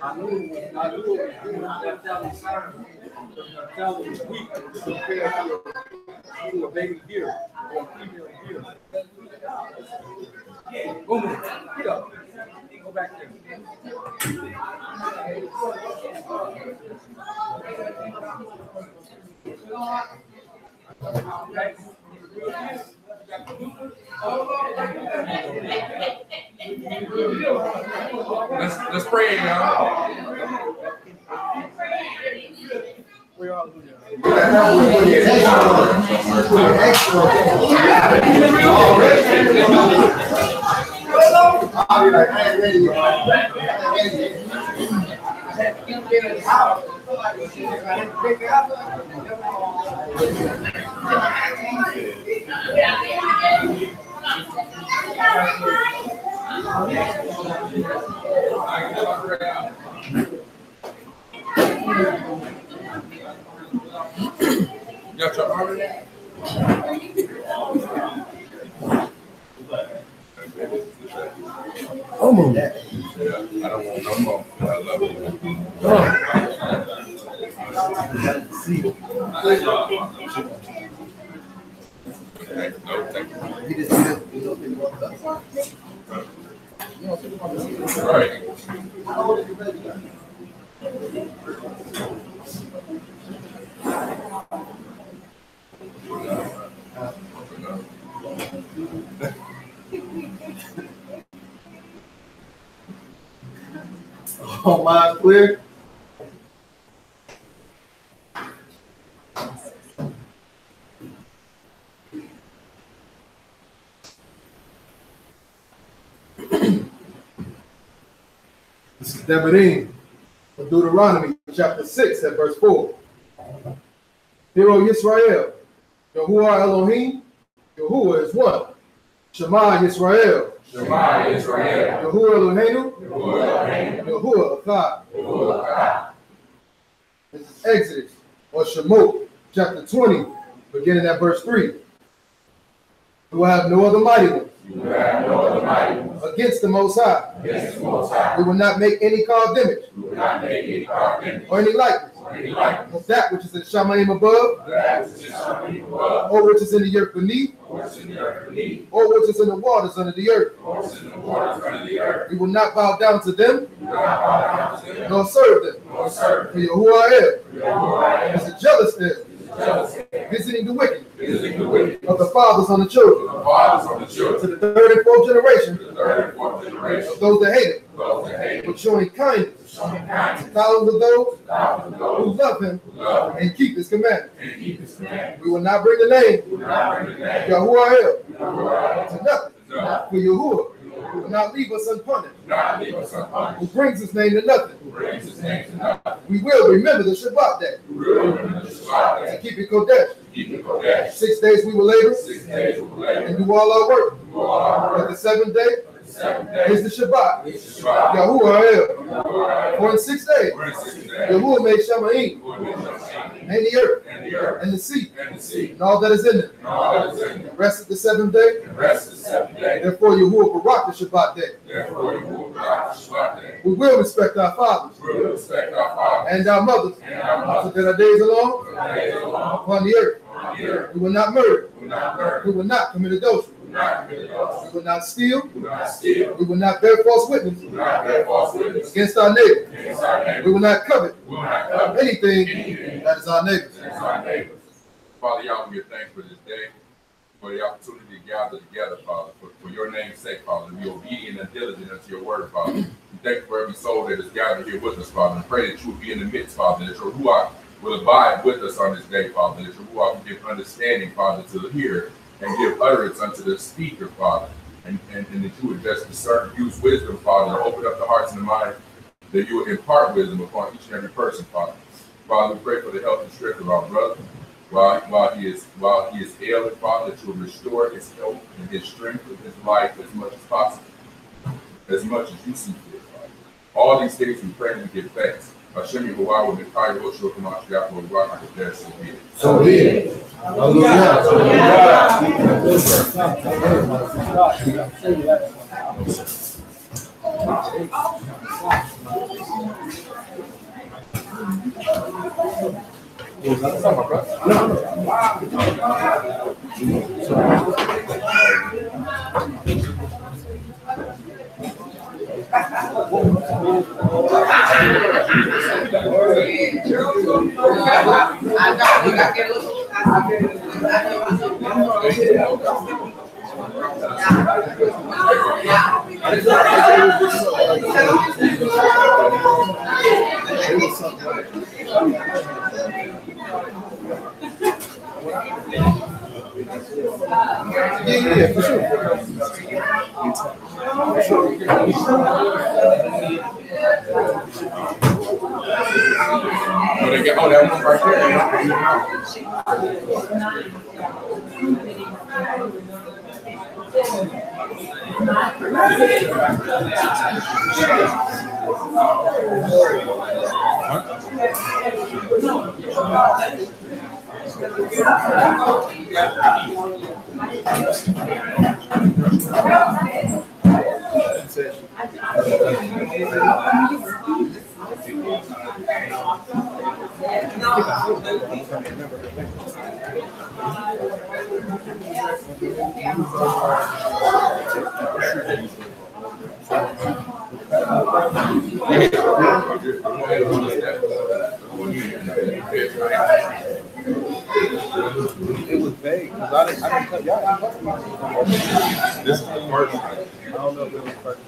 I knew it was that telling sign. That telling was weak compared to a baby deer or a female deer. Go move. Get up. Go back there. Let's pray, y'all. We all do You got your arm in there? almost. Yeah, I don't want no more. I love you. No, thank you. Right. Oh, mind clear. This is Devarim from Deuteronomy chapter 6 at verse 4. Hear, O Yisrael, Yahuwah Elohim, Yahuwah is one. Shema Yisrael. Shema Yisrael. Yahuwah Eloheinu. Yahuwah Echad. This is Exodus or Shemot chapter 20, beginning at verse 3. We will have no other mighty ones. Against the Most High. We will not make any carved image. Or any likeness. Of that which is in Shamayim above. Or which is in the earth beneath. Or which is in the waters under the earth. We will not bow down to them. Nor serve them. For Yahuwah is a jealous there. Visiting the wicked of the fathers on the children, to the third and fourth generation of those that hate him, but showing kindness to thousands of those who love him and keep his commandments. We will not bring the name Yahuwah to nothing, for Yahuwah will not leave us unpunished, who brings his name to nothing. We will remember the Shabbat day and keep it Kodesh. 6 days we will labor and do all our work. But the seventh day is the Shabbat. Yahuwah. For in 6 days, Yahuwah made Shamayim and the earth and the sea and all that is in it. The rest of the seventh day, therefore Yahuwah will rock the Shabbat day. We will respect our fathers and our mothers, so that our days are long upon the earth. We will not murder. We will not commit adultery. We will not steal. We will not bear false witness against our neighbor. We will not covet anything that is our neighbor. Father, y'all, we give thanks for this day, for the opportunity to gather together, Father, for your name's sake, Father, to be obedient and diligent unto your word, Father. We thank you for every soul that is gathered here with us, Father, and pray that you will be in the midst, Father, that your Ruach will abide with us on this day, Father, that your Ruach will give understanding, Father, to hear and give utterance unto the speaker, Father, and that you would just discern, use wisdom, Father, to open up the hearts and the mind, that you would impart wisdom upon each and every person, Father. Father, we pray for the health and strength of our brother while he is ailing, Father, that you will restore his health and his strength of his life as much as possible, as much as you see fit, Father. All these things we pray and we give thanks. Hashem Yehovah will be kind, will show come out, Yahweh will rock like a dead, so be it. So be it. Hallelujah. Yeah, for sure. Oh, they got, oh, that one right there. It was vague because I didn't cut y'all. This is the first. I don't know if it was first.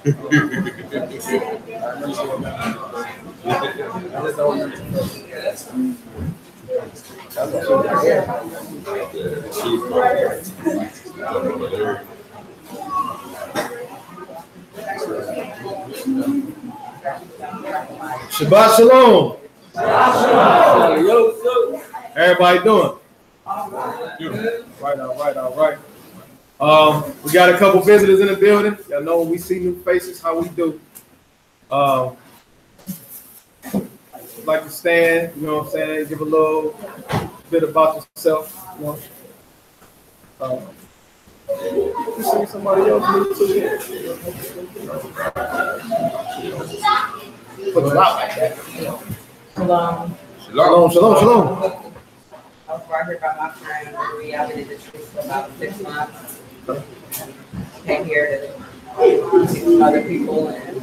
Shabbat shalom. Everybody doing? Right, all right. We got a couple visitors in the building. Y'all know when we see new faces, how we do. Like to stand, you know what I'm saying? Give a little bit about yourself, you know. You see somebody else move to it. Put it out like that. Shalom. Shalom. I was brought here by my friend Maria. I've been in the streets for about 6 months. Came here to meet other people and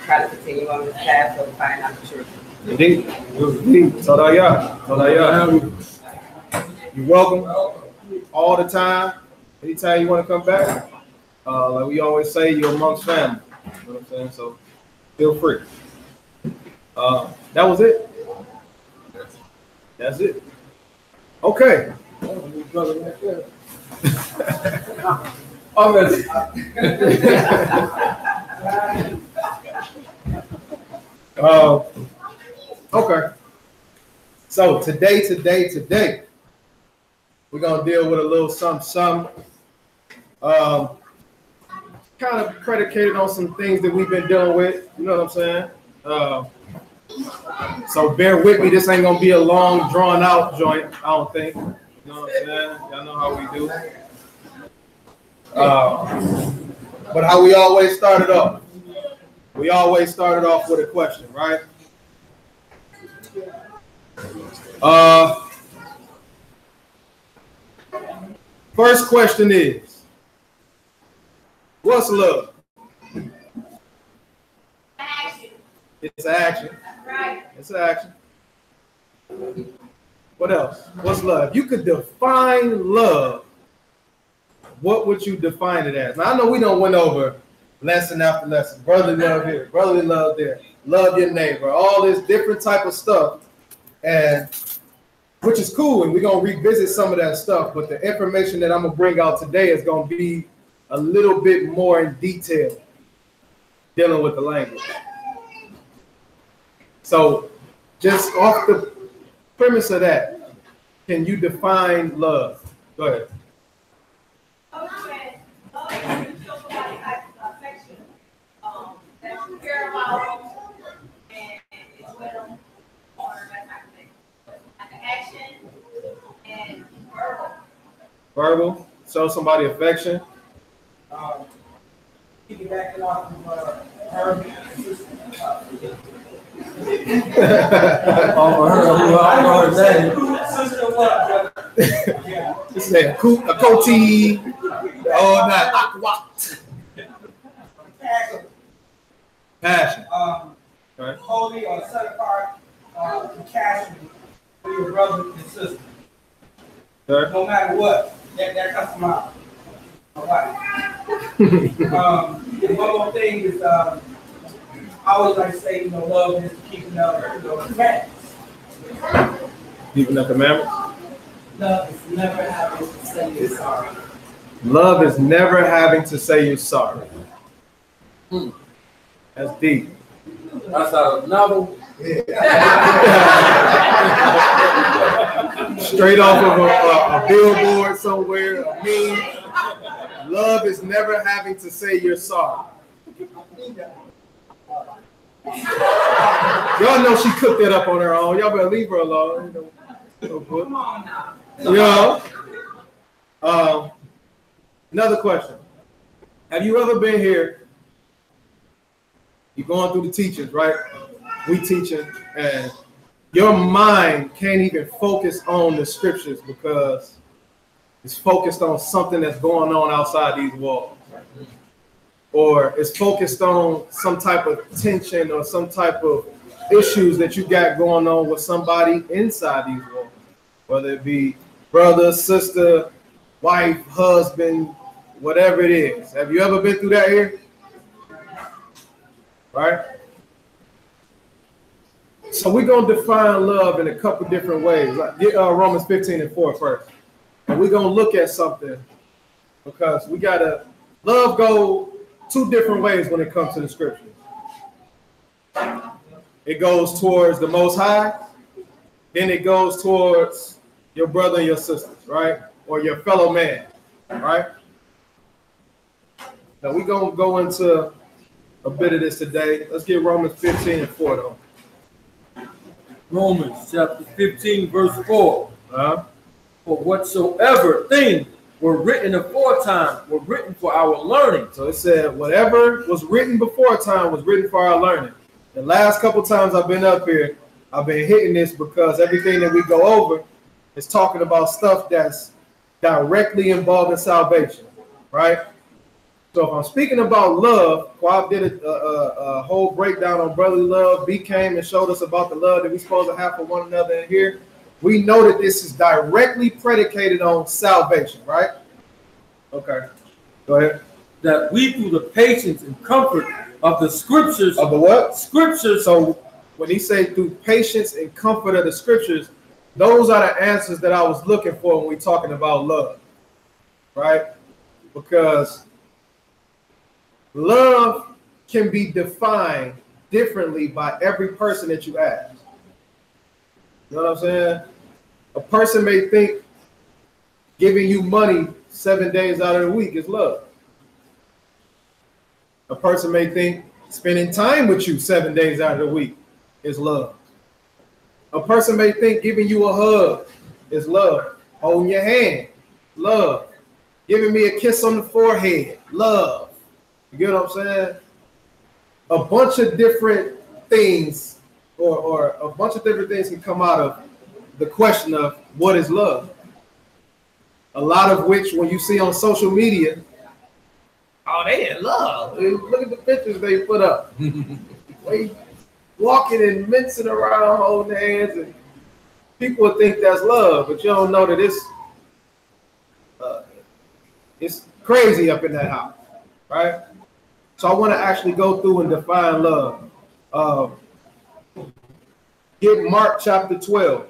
try to continue on this path of finding out the truth. Indeed. Todayah. You're welcome all the time. Anytime you want to come back, like we always say, you're amongst family. You know what I'm saying? So feel free. That was it. That's it. Okay. Already. Okay. So today, we're gonna deal with a little something. Kind of predicated on some things that we've been dealing with. You know what I'm saying? So bear with me. This ain't gonna be a long, drawn out joint. I don't think. You know what I'm saying? Y'all know how we do. But how we always started off. We always started off with a question, right? First question is, what's love? Action. It's action. Right. It's action. What else? What's love? If you could define love, what would you define it as? Now, I know we don't went over lesson after lesson. Brotherly love here, brotherly love there. Love your neighbor. All this different type of stuff, and which is cool. And we're going to revisit some of that stuff. But the information that I'm going to bring out today is going to be a little bit more in detail dealing with the language. So just off the premise of that, can you define love? Go ahead. Affection, that you care about, and it's with them, or that type of thing. Like action and verbal. Verbal, show somebody affection. Piggybacking off of This is a coatee. Oh, not aqua. Passion. Right. Holy or set apart compassion for your brothers and sisters. Right. No matter what, that comes from my wife. And one more thing is, I always like to say, love is keeping up, commandments. Keeping the commandments. Love is never having to say you're sorry. Love is never having to say you're sorry. That's deep. That's out of novel. Straight off of a billboard somewhere, a meme. Love is never having to say you're sorry. Y'all know she cooked that up on her own. Y'all better leave her alone. Come on now. Another question. Have you ever been here? You're going through the teachings, right? We teaching, and your mind can't even focus on the scriptures because it's focused on something that's going on outside these walls. Or it's focused on some type of tension or some type of issues that you got going on with somebody inside these walls, whether it be brother, sister, wife, husband, whatever it is. Have you ever been through that here? Right? So we're going to define love in a couple different ways. Get Romans 15:4 first. And we're going to look at something because we got to love go two different ways when it comes to the scriptures. It goes towards the Most High, then it goes towards your brother and your sisters, right? Or your fellow man, right? Now we're going to go into a bit of this today. Let's get Romans 15:4 though. Romans chapter 15, verse 4. For whatsoever things were written aforetime were written for our learning. So it said, whatever was written before time was written for our learning. The last couple times I've been up here, I've been hitting this because everything that we go over is talking about stuff that's directly involved in salvation, right? So if I'm speaking about love, Quab did a whole breakdown on brotherly love. B came and showed us about the love that we're supposed to have for one another in here. We know that this is directly predicated on salvation, right? Okay, go ahead. That we through the patience and comfort of the scriptures. Of the what? Scriptures. So when he say through patience and comfort of the scriptures, those are the answers that I was looking for when we're talking about love, right? Because love can be defined differently by every person that you ask. You know what I'm saying? A person may think giving you money 7 days out of the week is love. A person may think spending time with you 7 days out of the week is love. A person may think giving you a hug is love. Holding your hand, love. Giving me a kiss on the forehead, love. You get what I'm saying? A bunch of different things or a bunch of different things can come out of the question of what is love. A lot of which when you see on social media, oh, they in love. Look at the pictures they put up. They walking and mincing around, holding hands, and people would think that's love, but you don't know that it's crazy up in that house, right? So I want to actually go through and define love. Get Mark chapter 12,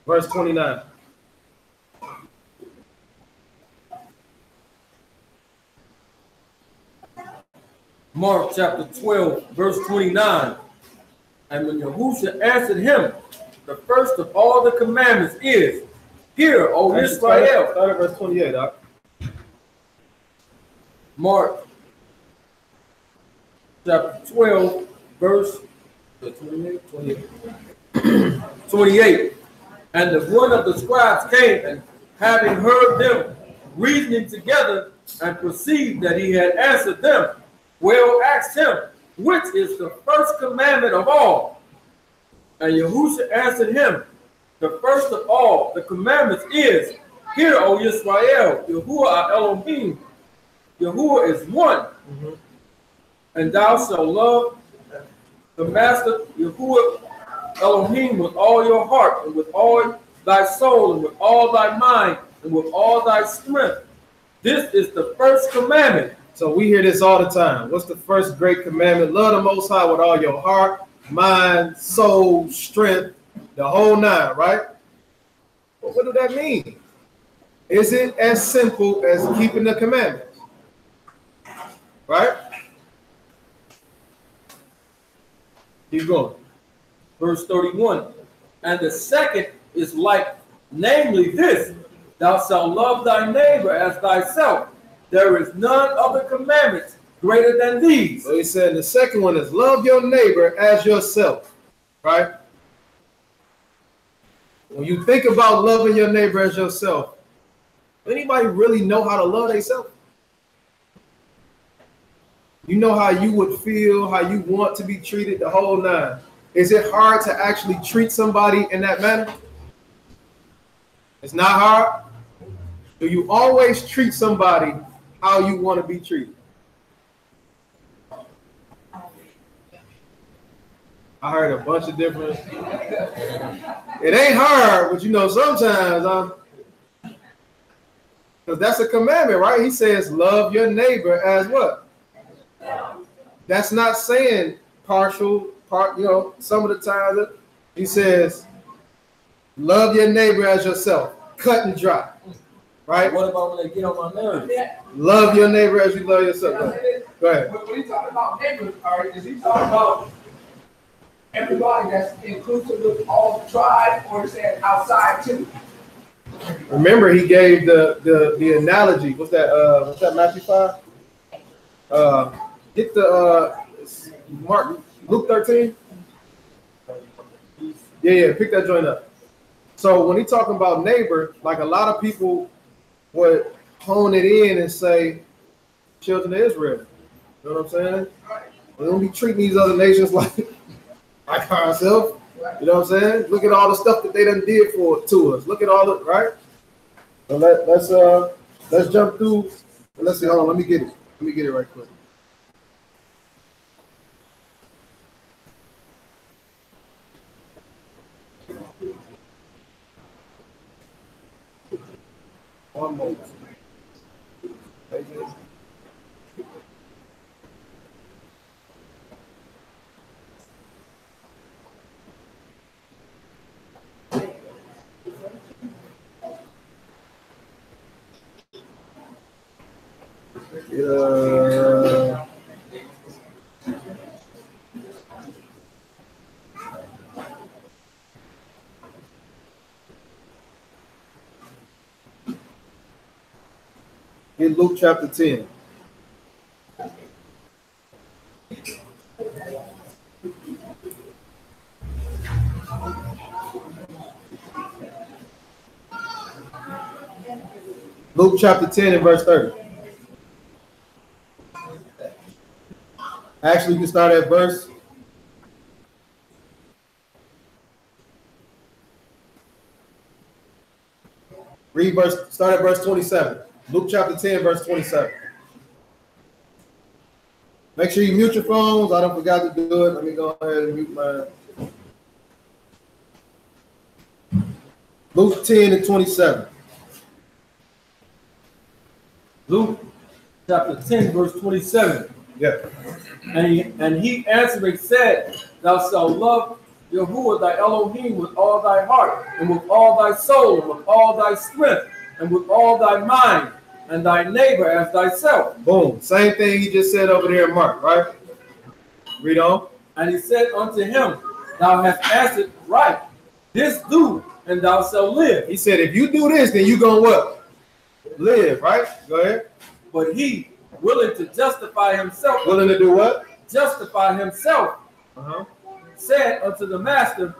verse 29. Mark chapter 12, verse 29. And when Yahushua answered him, the first of all the commandments is, hear, O Israel. Start at verse 28, Doc. Mark chapter 12, verse 28. And the one of the scribes came, and having heard them reasoning together, and perceived that he had answered them, well asked him, which is the first commandment of all? And Yahusha answered him, the first of all the commandments is, hear, O Israel, Yahuwah Elohim, Yahuwah is one, and thou shalt love the master Yahuwah Elohim with all your heart, and with all thy soul, and with all thy mind, and with all thy strength. This is the first commandment. So we hear this all the time. What's the first great commandment? Love the Most High with all your heart, mind, soul, strength, the whole nine, right? But what do that mean? Is it as simple as keeping the commandments? Right? Keep going. Verse 31. And the second is like, namely this, thou shalt love thy neighbor as thyself. There is none other commandments greater than these. So he said the second one is love your neighbor as yourself, right? When you think about loving your neighbor as yourself, anybody really know how to love themselves? You know how you would feel, how you want to be treated, the whole nine. Is it hard to actually treat somebody in that manner? It's not hard. Do you always treat somebody how you want to be treated? I heard a bunch of different. It ain't hard, but you know, sometimes because that's a commandment, right? He says, love your neighbor as what? That's not saying partial, you know, some of the time he says, love your neighbor as yourself, cut and dry, right? What about when they get on my nerves? Love your neighbor as you love yourself. Go ahead. When he talking about neighbors, all right, is he talking about everybody that's inclusive of all the tribes, or is that outside too? Remember, he gave the analogy. What's that? Matthew 5. Get the Mark, Luke 13. Yeah, pick that joint up. So when he talking about neighbor, like a lot of people would hone it in and say, children of Israel. You know what I'm saying? We don't be treating these other nations like ourselves. You know what I'm saying? Look at all the stuff that they done did to us. Look at all the right. So let's jump through. Let's see. Hold on. Let me get it. Let me get it right quick. One moment. In Luke chapter 10. Luke chapter 10 and verse 30. Actually, you can start at verse. Start at verse 27. Luke chapter 10, verse 27. Make sure you mute your phones. I don't forgot to do it. Let me go ahead and mute mine. Luke 10 and 27. Luke chapter 10, verse 27. Yeah. And he answering said, thou shalt love Yahuwah thy Elohim with all thy heart, and with all thy soul, and with all thy strength, and with all thy mind, and thy neighbor as thyself. Boom. Same thing he just said over there in Mark, right? Read on. And he said unto him, thou hast answered right. This do, and thou shalt live. He said, if you do this, then you gonna what? Live, right? Go ahead. But he, willing to justify himself. Willing to do what? Justify himself. Said unto the master,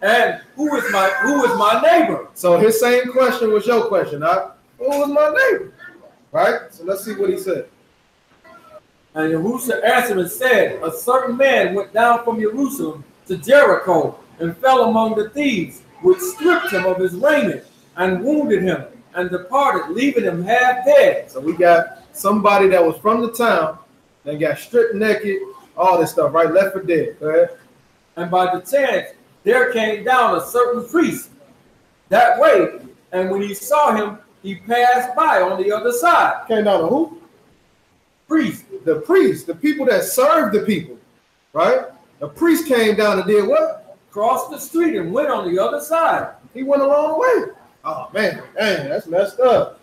and who is my neighbor? So his same question was your question, huh? Who was my neighbor? Right? So let's see what he said. And Yahushua answered and said, a certain man went down from Jerusalem to Jericho and fell among the thieves, which stripped him of his raiment and wounded him and departed, leaving him half dead. So we got somebody that was from the town, then got stripped naked, all this stuff, right? Left for dead. Go ahead. And by the chance, there came down a certain priest that way, and when he saw him, he passed by on the other side. Came down to who? Priest. The priest, the people that served the people, right? The priest came down and did what? Crossed the street and went on the other side. He went along the way. Oh man, dang, that's messed up.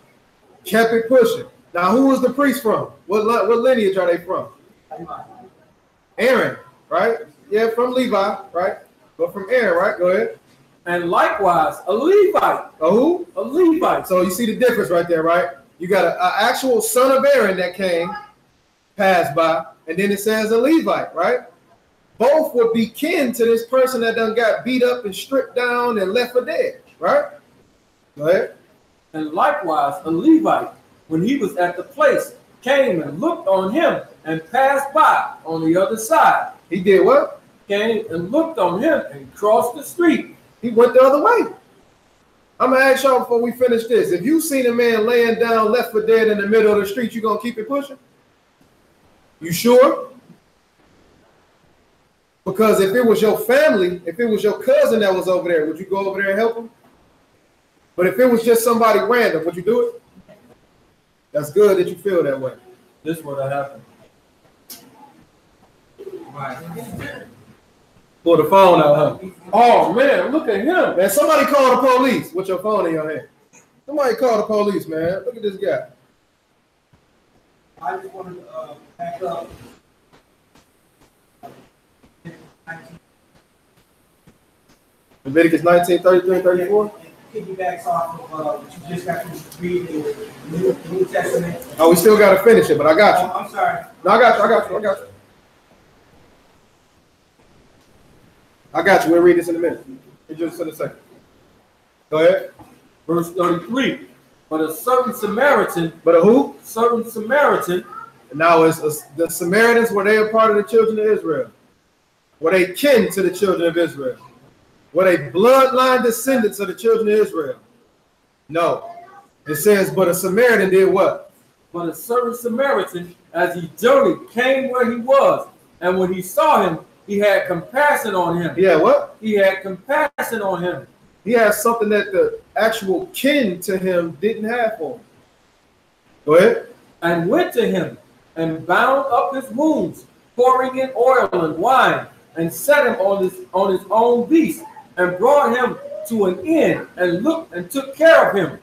Kept it pushing. Now, who was the priest from? What lineage are they from? Aaron, right? Yeah, from Levi, right? But from Aaron, right? Go ahead. And likewise, a Levite. A who? A Levite. So you see the difference right there, right? You got an actual son of Aaron that came, passed by, and then it says a Levite, right? Both would be kin to this person that done got beat up and stripped down and left for dead, right? Go ahead. And likewise, a Levite, when he was at the place, came and looked on him and passed by on the other side. He did what? Came and looked on him and crossed the street. He went the other way. I'm going to ask y'all before we finish this. If you seen a man laying down left for dead in the middle of the street, you going to keep it pushing? You sure? Because if it was your family, if it was your cousin that was over there, would you go over there and help him? But if it was just somebody random, would you do it? That's good that you feel that way. This would have happened. Pull the phone out, huh? Oh man, look at him. Man, somebody call the police with your phone in your hand. Somebody call the police, man. Look at this guy. I just wanted to back up. Leviticus 19, 33 and 34. Piggybacks off of what you just got to read in the New Testament. Oh, we still got to finish it, but I got you. I'm sorry. No, I got you. We'll read this in a minute. Just in a second. Go ahead. Verse 33. But a certain Samaritan. But a who? Certain Samaritan. Now, the Samaritans, were they a part of the children of Israel? Were they kin to the children of Israel? Were they bloodline descendants of the children of Israel? No. It says, but a Samaritan did what? But a certain Samaritan, as he journeyed, came where he was. And when he saw him, he had compassion on him. Yeah, what? He had compassion on him. He has something that the actual kin to him didn't have for him. Go ahead. And went to him and bound up his wounds, pouring in oil and wine, and set him on his own beast, and brought him to an inn, and looked and took care of him.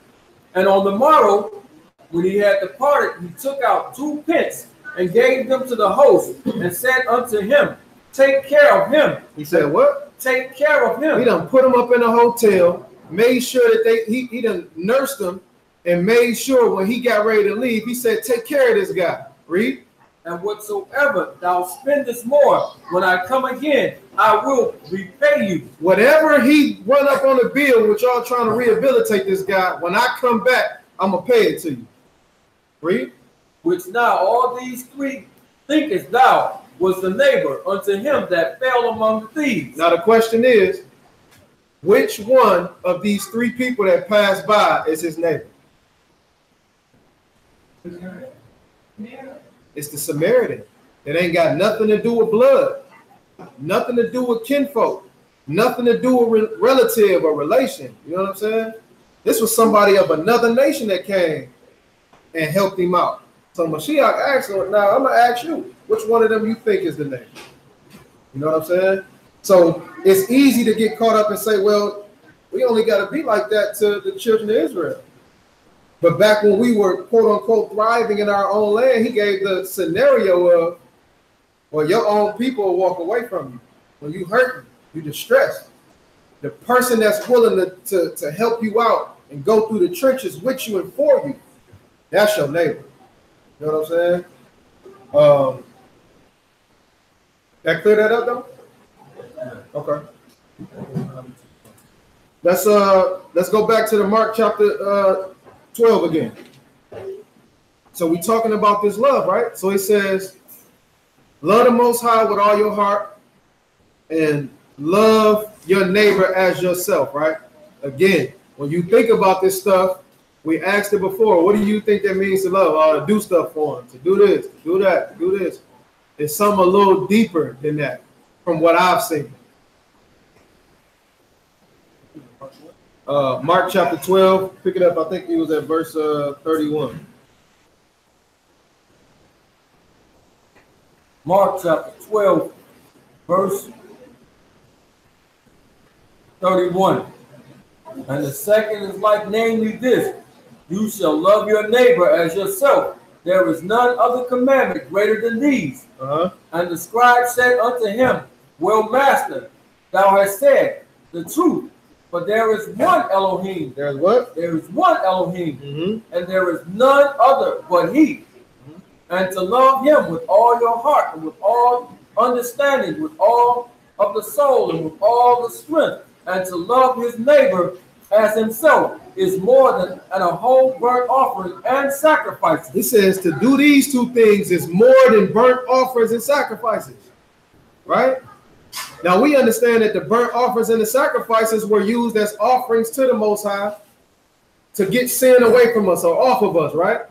And on the morrow, when he had departed, he took out 2 pence and gave them to the host, and said unto him, take care of him. He said what? Take care of him. He done put him up in a hotel, made sure that he done nursed him, and made sure when he got ready to leave, he said, take care of this guy. Read. And whatsoever thou spendest more, when I come again, I will repay you. Whatever he run up on the bill, which y'all trying to rehabilitate this guy, when I come back, I'm going to pay it to you. Read. Which now all these 3 thinkest thou was the neighbor unto him that fell among the thieves. Now the question is, which one of these 3 people that passed by is his neighbor? It's the Samaritan. It ain't got nothing to do with blood, nothing to do with kinfolk, nothing to do with relative or relation. You know what I'm saying? This was somebody of another nation that came and helped him out. So Mashiach asked him, now I'm going to ask you, which one of them you think is the neighbor? You know what I'm saying? So it's easy to get caught up and say, well, we only got to be like that to the children of Israel. But back when we were, quote unquote, thriving in our own land, he gave the scenario of, well, your own people will walk away from you. When you hurt, you distressed. The person that's willing to help you out and go through the trenches with you and for you, that's your neighbor. You know what I'm saying? That clear that up though? Okay. Let's go back to the Mark chapter 12 again. So we're talking about this love, right? So he says, love the Most High with all your heart and love your neighbor as yourself, right? Again, when you think about this stuff, we asked it before, what do you think that means to love? To do stuff for him, to do this, to do that, to do this. It's something a little deeper than that from what I've seen. Mark chapter 12, pick it up. I think he was at verse 31. Mark chapter 12, verse 31. And the second is like, namely this, you shall love your neighbor as yourself. There is none other commandment greater than these. And the scribe said unto him, well, master, thou hast said the truth, but there is one Elohim. There is what? There is one Elohim, and there is none other but he. And to love him with all your heart, and with all understanding, with all of the soul, and with all the strength, and to love his neighbor as himself is more than a whole burnt offering and sacrifices. He says to do these two things is more than burnt offerings and sacrifices, right? Now we understand that the burnt offerings and the sacrifices were used as offerings to the Most High to get sin away from us or off of us, right?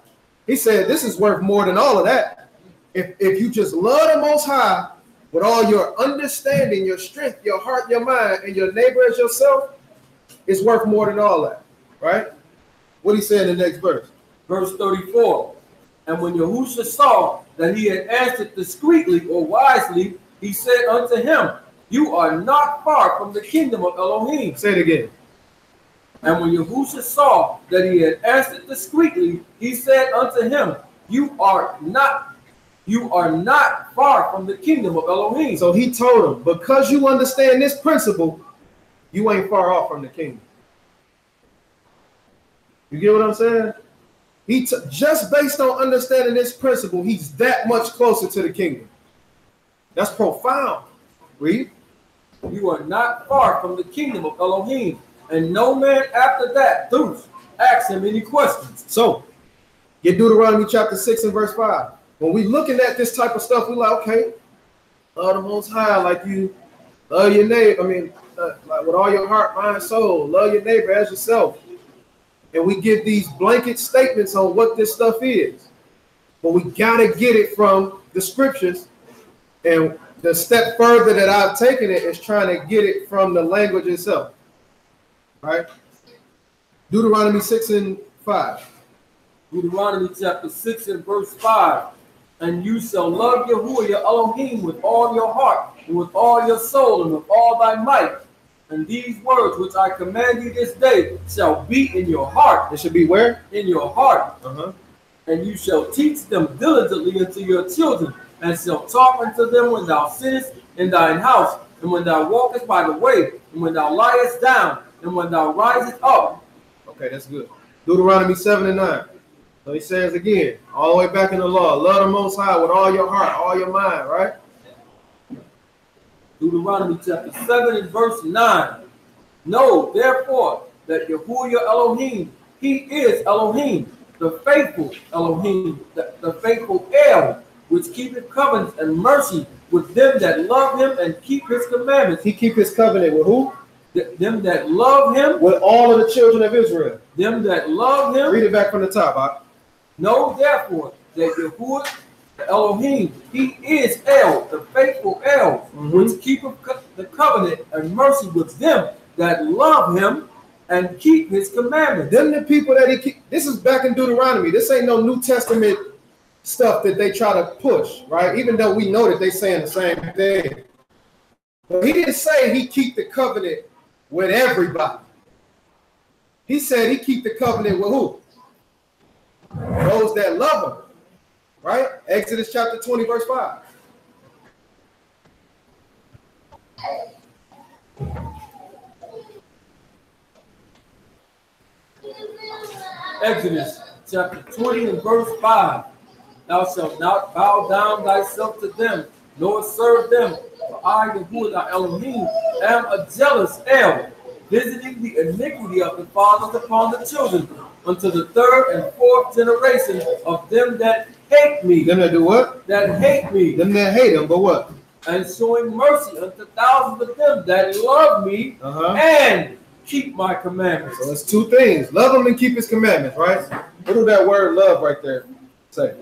He said this is worth more than all of that. If you just love the Most High with all your understanding, your strength, your heart, your mind, and your neighbor as yourself, it's worth more than all that, right? What he said in the next verse? Verse 34. And when Yahusha saw that he had answered discreetly or wisely, he said unto him, you are not far from the kingdom of Elohim. Say it again. And when Yahusha saw that he had answered discreetly, he said unto him, you are not far from the kingdom of Elohim. So he told him, because you understand this principle, you ain't far off from the kingdom. You get what I'm saying? Just based on understanding this principle, he's that much closer to the kingdom. That's profound. Read. You are not far from the kingdom of Elohim. And no man after that, ask him any questions. So, get Deuteronomy chapter 6 and verse 5. When we looking at this type of stuff, we like, okay, love the Most High, like you love your neighbor. Like with all your heart, mind, soul, love your neighbor as yourself. And we give these blanket statements on what this stuff is. But we got to get it from the scriptures. And the step further that I've taken it is trying to get it from the language itself. Right? Deuteronomy 6 and 5. Deuteronomy chapter 6 and verse 5. And you shall love Yahuwah your Elohim with all your heart, and with all your soul, and with all thy might. And these words which I command you this day shall be in your heart. It should be where? In your heart. And you shall teach them diligently unto your children, and shall talk unto them when thou sittest in thine house, and when thou walkest by the way, and when thou liest down, and when thou risest up. Okay, that's good. Deuteronomy 7 and 9. So he says again, all the way back in the law, love the Most High with all your heart, all your mind, right? Deuteronomy chapter 7 and verse 9. Know therefore that Yahuwah your Elohim, he is Elohim, the faithful Elohim, the faithful El, which keepeth covenants and mercy with them that love him and keep his commandments. He keep his covenant with who? Them that love him. With all of the children of Israel. Them that love him. Read it back from the top, huh? Know therefore that Yahuwah the Elohim, he is El, the faithful El, which keepeth the covenant and mercy with them that love him and keep his commandments. Them the people that he keep. This is back in Deuteronomy. This ain't no New Testament stuff that they try to push, right? Even though we know that they saying the same thing. But he didn't say he keep the covenant with everybody. He said he keep the covenant with who? Those that love him. Right? Exodus chapter 20, verse 5. Exodus chapter 20 and verse 5. Thou shalt not bow down thyself to them, nor serve them. For I, Yahuwah thy Elohim, am a jealous El, visiting the iniquity of the fathers upon the children, unto the third and fourth generation of them that hate me. Them that do what? That hate me. Them that hate him, but what? And showing mercy unto thousands of them that love me and keep my commandments. So it's two things. Love him and keep his commandments, right? What do that word love right there say?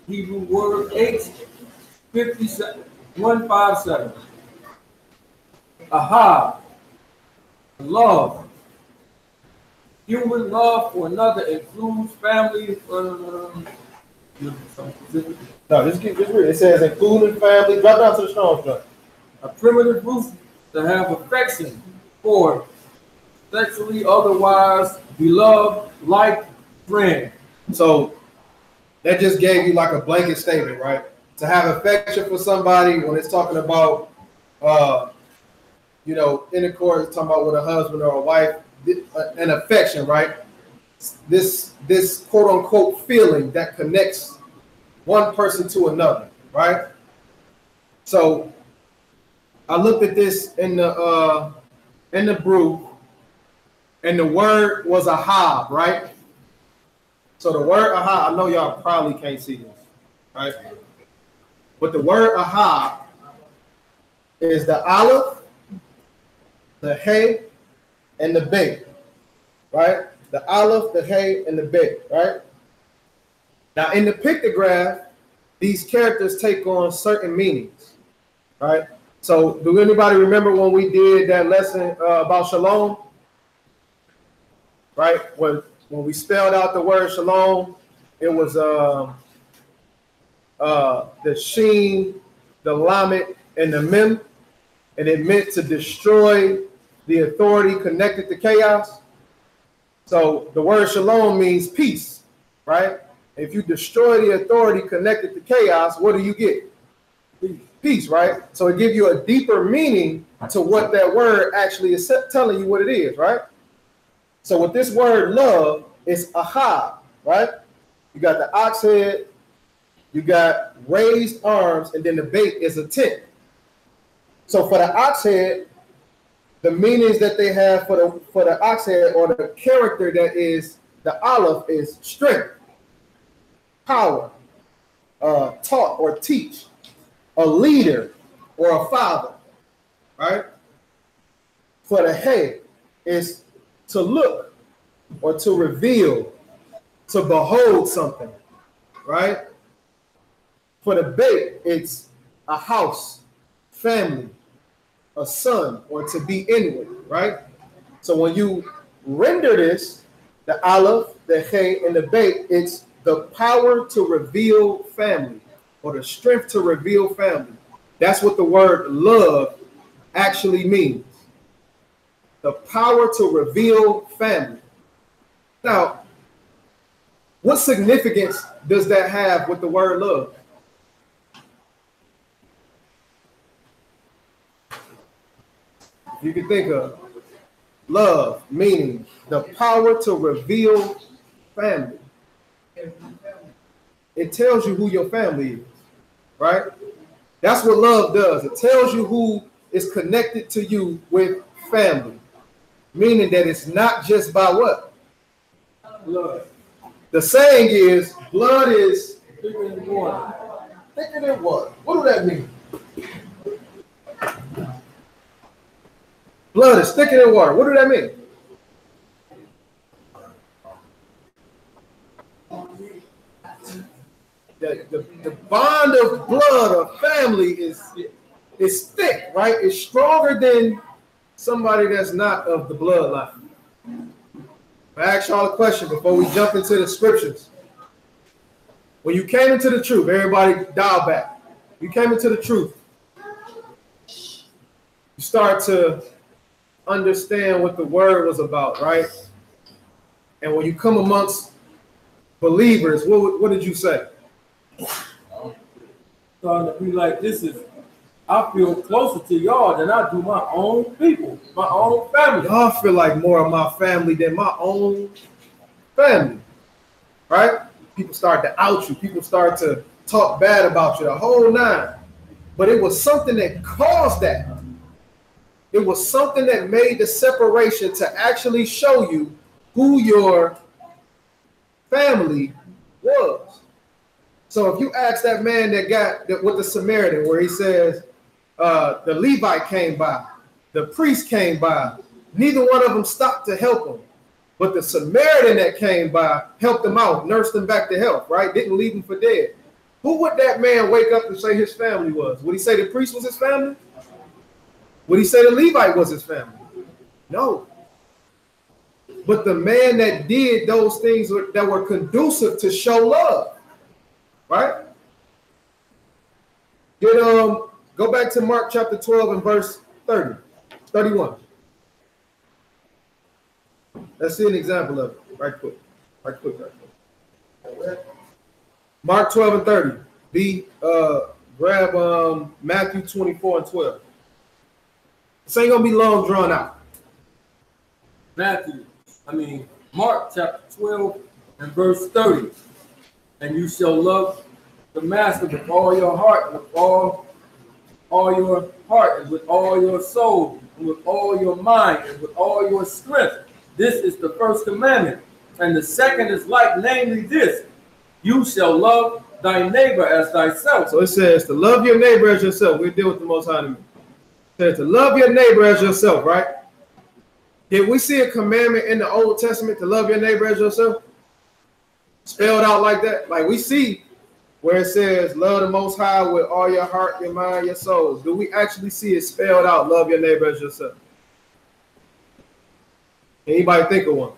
Hebrew word 8:57, 157. Aha, love. Human love for another includes family. No, just read. It says including family. Drop down to the Strong's joint. A primitive root to have affection for sexually, otherwise beloved, like friend. So that just gave you like a blanket statement, right? To have affection for somebody when it's talking about, intercourse, talking about with a husband or a wife, an affection, right? This quote unquote feeling that connects one person to another, right? So I looked at this in the brew, and the word was ahab, right? So the word ahab, I know y'all probably can't see this, right? But the word ahab is the aleph, the hey, and the bet, right? The aleph, the hey, and the bet, right? Now in the pictograph, these characters take on certain meanings, right? So do anybody remember when we did that lesson about shalom? Right? When we spelled out the word shalom, it was the sheen, the lamet, and the mem, and it meant to destroy the authority connected to chaos. So the word shalom means peace, right? If you destroy the authority connected to chaos, what do you get? Peace, right? So it gives you a deeper meaning to what that word actually is telling you what it is, right? So with this word love, it's ahab, right? You got the ox head, you got raised arms, and then the bait is a tent. So for the ox head, the meanings that they have for the ox head, or the character that is the aleph, is strength, power, taught or teach, a leader or a father, right? For the hey, is to look or to reveal, to behold something, right? For the bait, it's a house, family, a son, or to be inward, right? So when you render this, the aleph, the hey, and the bait, it's the power to reveal family, or the strength to reveal family. That's what the word love actually means. The power to reveal family. Now, what significance does that have with the word love? You can think of love meaning the power to reveal family. It tells you who your family is, right? That's what love does. It tells you who is connected to you with family, meaning that it's not just by what? Blood. The saying is, blood is thicker than water. Thicker than water. What do that mean? Blood is thicker than water. What do that mean? The bond of blood of family is thick, right? It's stronger than somebody that's not of the bloodline. I ask y'all a question before we jump into the scriptures. When you came into the truth, everybody dial back. You came into the truth. You start to understand what the word was about, right? And when you come amongst believers, what did you say? Starting to be like, I feel closer to y'all than I do my own people, my own family. Y'all feel like more of my family than my own family, right? People start to out you. People start to talk bad about you, the whole nine. But it was something that caused that. It was something that made the separation to actually show you who your family was. So if you ask that man that got that with the Samaritan, where he says the Levite came by, the priest came by, neither one of them stopped to help him. But the Samaritan that came by helped him out, nursed him back to health, right? Didn't leave him for dead. Who would that man wake up and say his family was? Would he say the priest was his family? Would he say the Levite was his family? No. But the man that did those things that were conducive to show love, right? Go back to Mark chapter 12 and verse 31. Let's see an example of it right quick. Mark 12 and 30. Grab Matthew 24 and 12. This ain't gonna be long drawn out. Mark chapter 12 and verse 30. And you shall love the master with all your heart, with all your heart, and with all your soul, and with all your mind, and with all your strength. This is the first commandment. And the second is like, namely this: you shall love thy neighbor as thyself. So it says to love your neighbor as yourself. We deal with the Most High in a minute. It says to love your neighbor as yourself, right? Did we see a commandment in the Old Testament to love your neighbor as yourself? Spelled out like that? Like we see where it says love the Most High with all your heart, your mind, your soul. Do we actually see it spelled out, love your neighbor as yourself? Anybody think of one?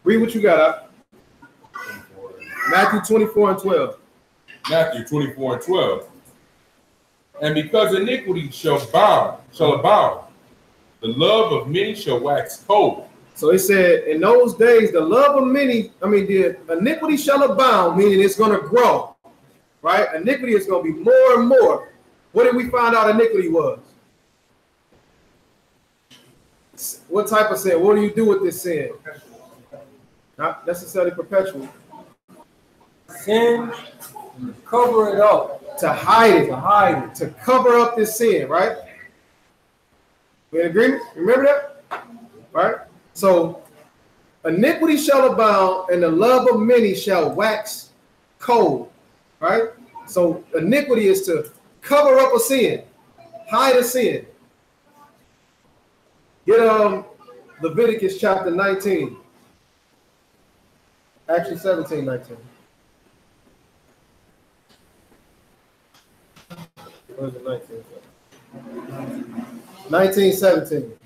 Read what you got up. Matthew 24 and 12. Matthew 24 and 12. And because iniquity shall abound, the love of many shall wax cold. So it said, in those days, the love of many, the iniquity shall abound, meaning it's going to grow, right? Iniquity is going to be more and more. What did we find out iniquity was? What type of sin? What do you do with this sin? Not necessarily perpetual. Sin, cover it up. To hide it. To cover up this sin, right? We in agreement? Remember that? Right? So, iniquity shall abound, and the love of many shall wax cold, right? So, iniquity is to cover up a sin, hide a sin. Get Leviticus chapter 19. Actually, 17:19. Where's the 19? 19:17.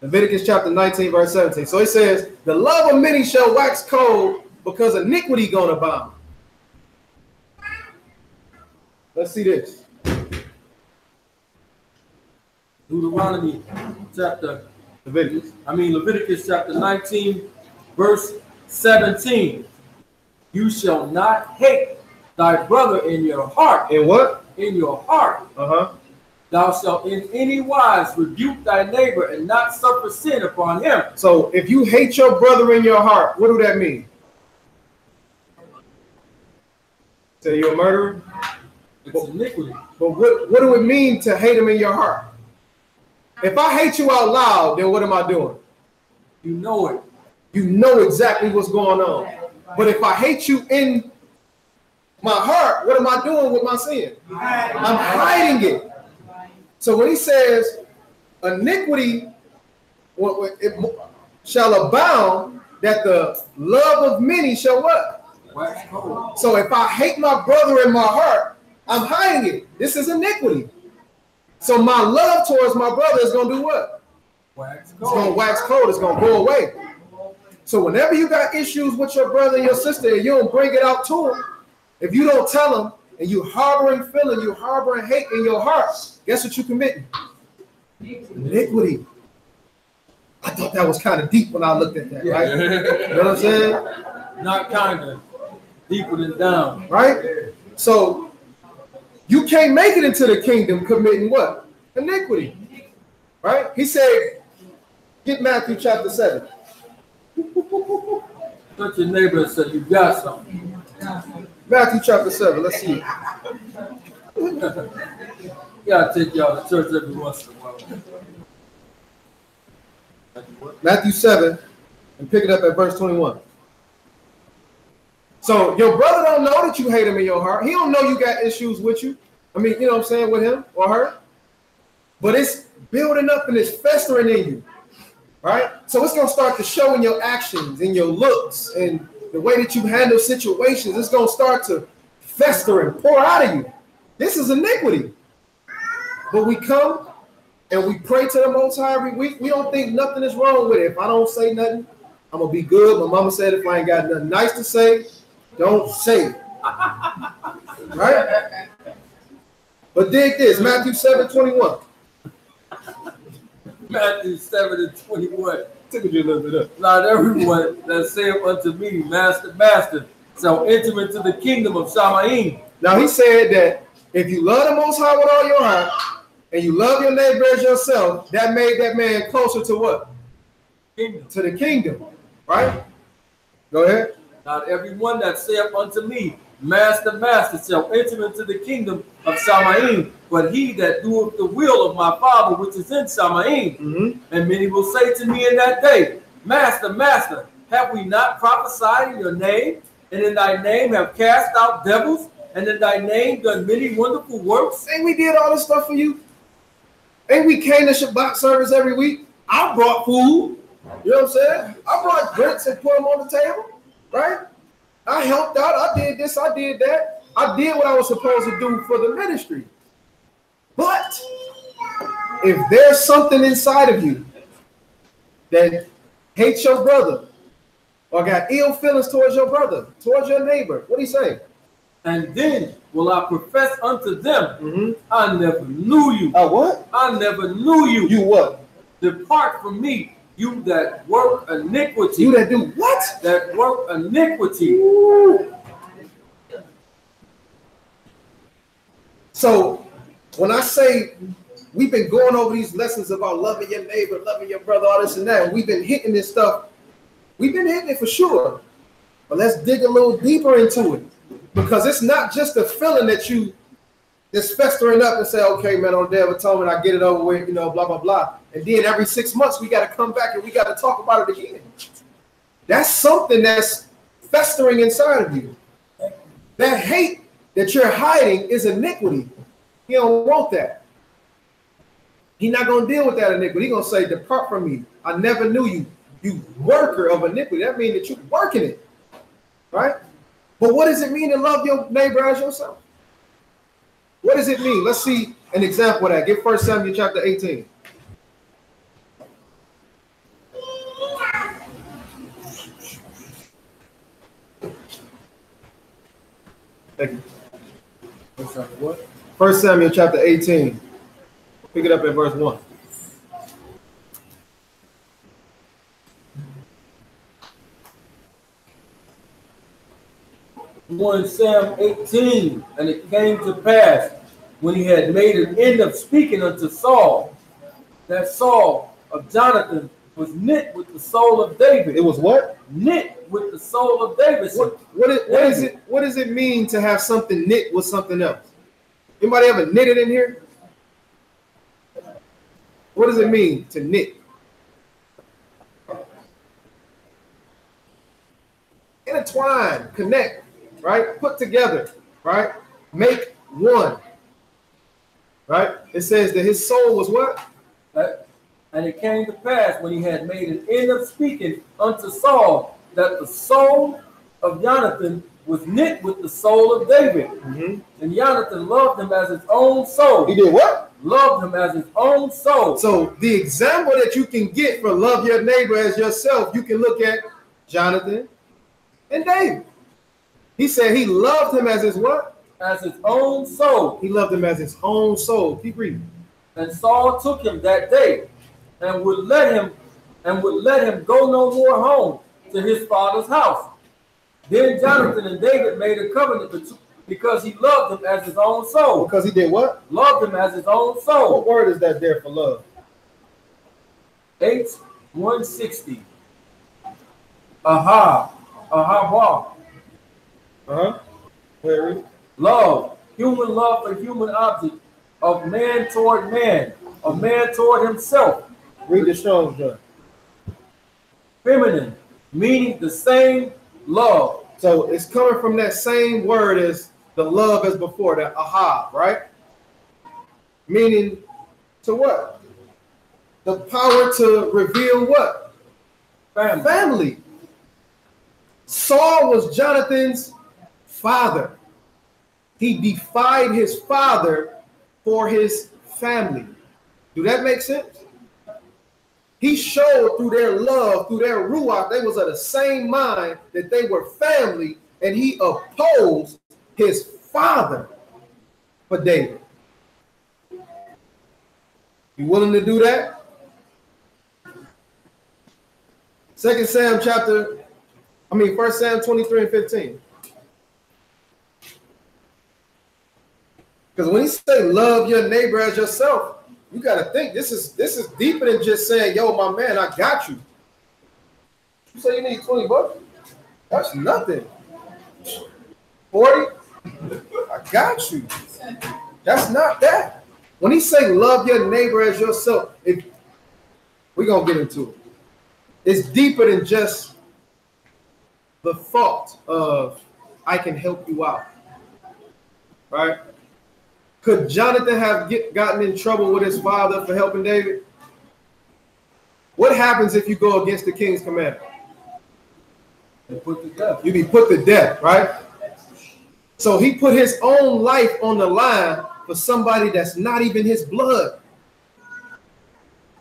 Leviticus chapter 19, verse 17. So it says, the love of many shall wax cold because iniquity gonna abound. Let's see this. Deuteronomy chapter, Leviticus chapter 19, verse 17. You shall not hate thy brother in your heart. In what? In your heart. Thou shalt in any wise rebuke thy neighbor and not suffer sin upon him. So if you hate your brother in your heart, what do that mean? Say you're a murderer? It's iniquity. But what do it mean to hate him in your heart? If I hate you out loud, then what am I doing? You know it. You know exactly what's going on. But if I hate you in my heart, what am I doing with my sin? I'm hiding it. So when he says iniquity shall abound, that the love of many shall what? Wax cold. So if I hate my brother in my heart, I'm hiding it. This is iniquity. So my love towards my brother is going to do what? Wax cold. It's going to wax cold. It's going to go away. So whenever you got issues with your brother and your sister and you don't bring it out to them, if you don't tell them and you harboring feeling, you harboring hate in your heart, guess what you committing? Iniquity. I thought that was kind of deep when I looked at that, right? You know what I'm saying? Not kind of. Deeper than down. Right? So you can't make it into the kingdom committing what? Iniquity. Right? He said, Get Matthew chapter 7. Touch your neighbor and say, you got something. Matthew chapter 7. Let's see. Yeah, I take y'all to church every once in a while. Matthew 7, and pick it up at verse 21. So your brother don't know that you hate him in your heart. He don't know you got issues with you. I mean, you know what I'm saying, with him or her. But it's building up and it's festering in you, right? So it's going to start to show in your actions, in your looks, and the way that you handle situations. It's going to start to fester and pour out of you. This is iniquity. But we come and we pray to the Most High every week. We don't think nothing is wrong with it. If I don't say nothing, I'm going to be good. My mama said if I ain't got nothing nice to say, don't say it. Right? But dig this, Matthew 7:21. Matthew 7:21. Took you a little bit up. Not everyone that saith unto me, Master, Master, shall enter into the kingdom of Shamaim. Now he said that if you love the Most High with all your heart and you love your neighbor as yourself, that made that man closer to what? Kingdom. To the kingdom, right? Go ahead. Not everyone that saith unto me, Master, Master, shall enter into the kingdom of Shamaim, but he that doeth the will of my Father which is in Shamaim. And many will say to me in that day, Master, Master, have we not prophesied in your name, and in thy name have cast out devils, and in thy name done many wonderful works? Ain't we did all this stuff for you? Ain't we came to Sabbath service every week? I brought food. You know what I'm saying? I brought drinks and put them on the table, right? I helped out. I did this. I did that. I did what I was supposed to do for the ministry. But if there's something inside of you that hates your brother or got ill feelings towards your brother, towards your neighbor, what do you say? And then will I profess unto them, I never knew you. What? I never knew you. You what? Depart from me, you that work iniquity. You that do what? That work iniquity. Ooh. So when I say we've been going over these lessons about loving your neighbor, loving your brother, all this and that, and we've been hitting this stuff. We've been hitting it for sure. But let's dig a little deeper into it. Because it's not just a feeling that you just festering up and say, okay, man, on Day of Atonement, I get it over with, you know, blah, blah, blah. And then every 6 months, we got to come back and we got to talk about it again. That's something that's festering inside of you. That hate that you're hiding is iniquity. He don't want that. He's not going to deal with that iniquity. He's going to say, depart from me. I never knew you, you worker of iniquity. That means that you're working it, right? But what does it mean to love your neighbor as yourself? What does it mean? Let's see an example of that. Get 1 Samuel chapter 18. Thank you. What? 1 Samuel chapter 18. Pick it up at verse 1. 1 Sam 18, and it came to pass when he had made an end of speaking unto Saul, that Saul of Jonathan was knit with the soul of David. It was what? Knit with the soul of David. What does it mean to have something knit with something else? Anybody ever knitted in here? What does it mean to knit? Intertwine, connect, right? Put together, right? Make one, right? It says that his soul was what? And it came to pass when he had made an end of speaking unto Saul, that the soul of Jonathan was knit with the soul of David. And Jonathan loved him as his own soul. He did what? Loved him as his own soul. So the example that you can get for love your neighbor as yourself, you can look at Jonathan and David. He said he loved him as his what? As his own soul. He loved him as his own soul. Keep reading. And Saul took him that day and would let him go no more home to his father's house. Then Jonathan and David made a covenant because he loved him as his own soul. Because he did what? Loved him as his own soul. What word is that there for love? 8. 160. Aha. Ahava. Where is it? Love. Human love for human object. Of man toward man. Of man toward himself. Read the Strong's John. Feminine. Meaning the same love. So it's coming from that same word as the love as before, that aha, right? Meaning to what? The power to reveal what? Family. Saul was Jonathan's father. He defied his father for his family. Do that make sense? He showed through their love, through their Ruach, they was of the same mind that they were family, and he opposed his father for David. You willing to do that? 1 Sam 23 and 15. Because when he say love your neighbor as yourself, you got to think this is deeper than just saying, yo, my man, I got you. You say you need 20 bucks? That's nothing. 40? I got you. That's not that. When he say love your neighbor as yourself, we're going to get into it. It's deeper than just the thought of I can help you out. Right? Could Jonathan have gotten in trouble with his father for helping David? What happens if you go against the king's commandment? Put to death. You be put to death, right? So he put his own life on the line for somebody that's not even his blood.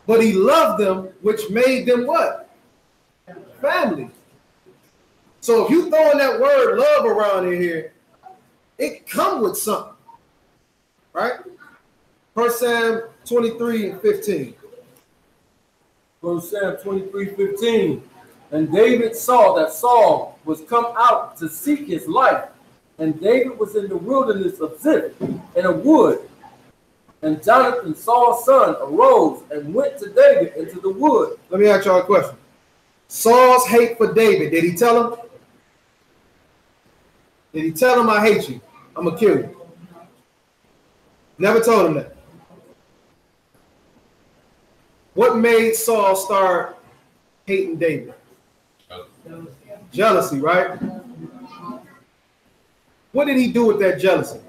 But he loved them, which made them what? Family. So if you throwing that word love around in here, it come with something. Right? 1 Sam 23 and 15. 1 Sam 23:15. And David saw that Saul was come out to seek his life, and David was in the wilderness of Ziph in a wood. And Jonathan, Saul's son, arose and went to David into the wood. Let me ask y'all a question. Saul's hate for David, did he tell him? Did he tell him, I hate you, I'm going to kill you? Never told him that. What made Saul start hating David? Jealousy, right? What did he do with that jealousy?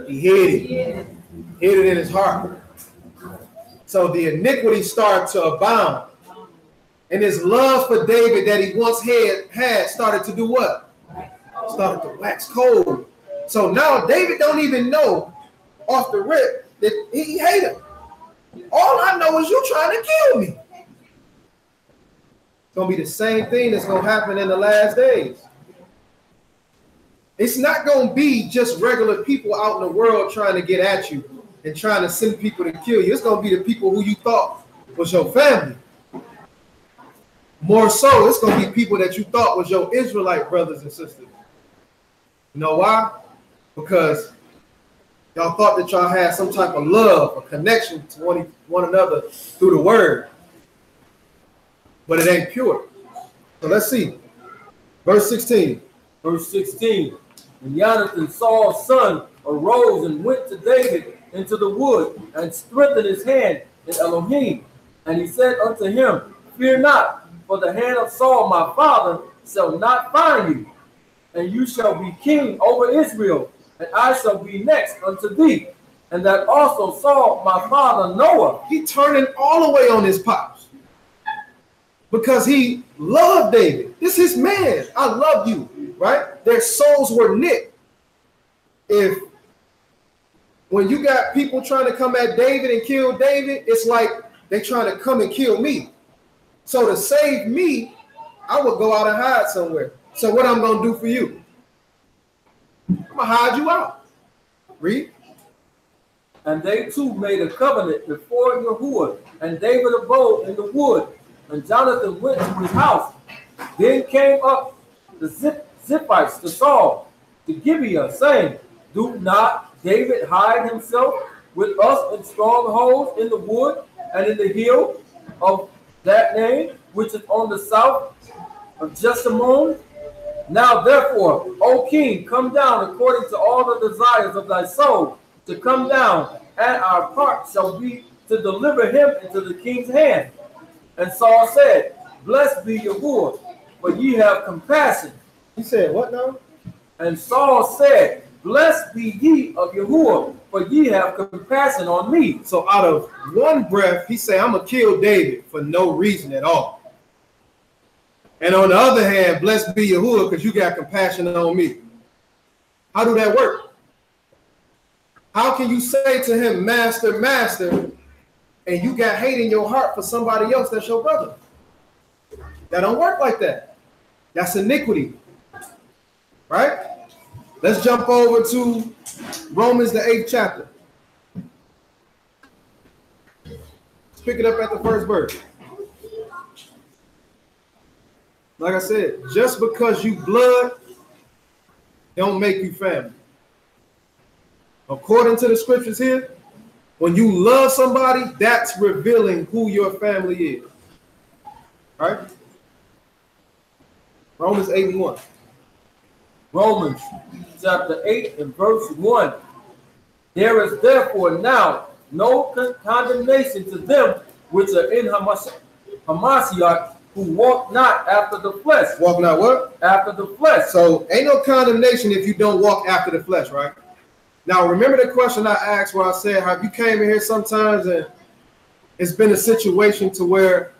He hid it. Hid it in his heart. So the iniquity started to abound. And his love for David that he once had started to do what? Started to wax cold. So now David don't even know off the rip that he hate him. All I know is you trying to kill me. It's going to be the same thing that's going to happen in the last days. It's not going to be just regular people out in the world trying to get at you and trying to send people to kill you. It's going to be the people who you thought was your family. More so, it's going to be people that you thought was your Israelite brothers and sisters. You know why? Because y'all thought that y'all had some type of love or connection to one another through the word. But it ain't pure. So let's see. Verse 16. Verse 16. And Jonathan, Saul's son, arose and went to David into the wood and strengthened his hand in Elohim. And he said unto him, fear not, for the hand of Saul my father shall not find you, and you shall be king over Israel, and I shall be next unto thee. And that also Saul my father Noah. He turning all the way on his pops because he loved David. This is his man. I love you, right? Their souls were knit. When you got people trying to come at David and kill David, it's like they trying to come and kill me. So to save me, I would go out and hide somewhere. So what I'm going to do for you? I'm going to hide you out. Read. And they two made a covenant before Yahuwah, and David abode in the wood, and Jonathan went to his house. Then came up the Ziphites to Saul, to Gibeah, saying, do not David hide himself with us in strongholds in the wood? and in the hill of that name, which is on the south of Jessamon. Now therefore, O king, come down according to all the desires of thy soul, to come down, and our part shall be to deliver him into the king's hand. And Saul said, Blessed be Yahuwah, for ye have compassion. He said, what now? And Saul said, Blessed be ye of Yahuwah, for ye have compassion on me. So out of one breath, he said, I'm going to kill David for no reason at all. And on the other hand, blessed be Yahuwah, because you got compassion on me. How do that work? How can you say to him, Master, Master, and you got hate in your heart for somebody else that's your brother? That don't work like that. That's iniquity. Right? Let's jump over to Romans, the 8th chapter. Let's pick it up at the first verse. Like I said, just because you blood don't make you family. According to the scriptures here, when you love somebody, that's revealing who your family is. Right? Romans 8:1. Romans chapter 8 and verse 1. There is therefore now no condemnation to them which are in Hamashiach, who walk not after the flesh. Walk not what? After the flesh. So ain't no condemnation if you don't walk after the flesh, right? Now remember the question I asked where I said, have you came in here sometimes and it's been a situation to where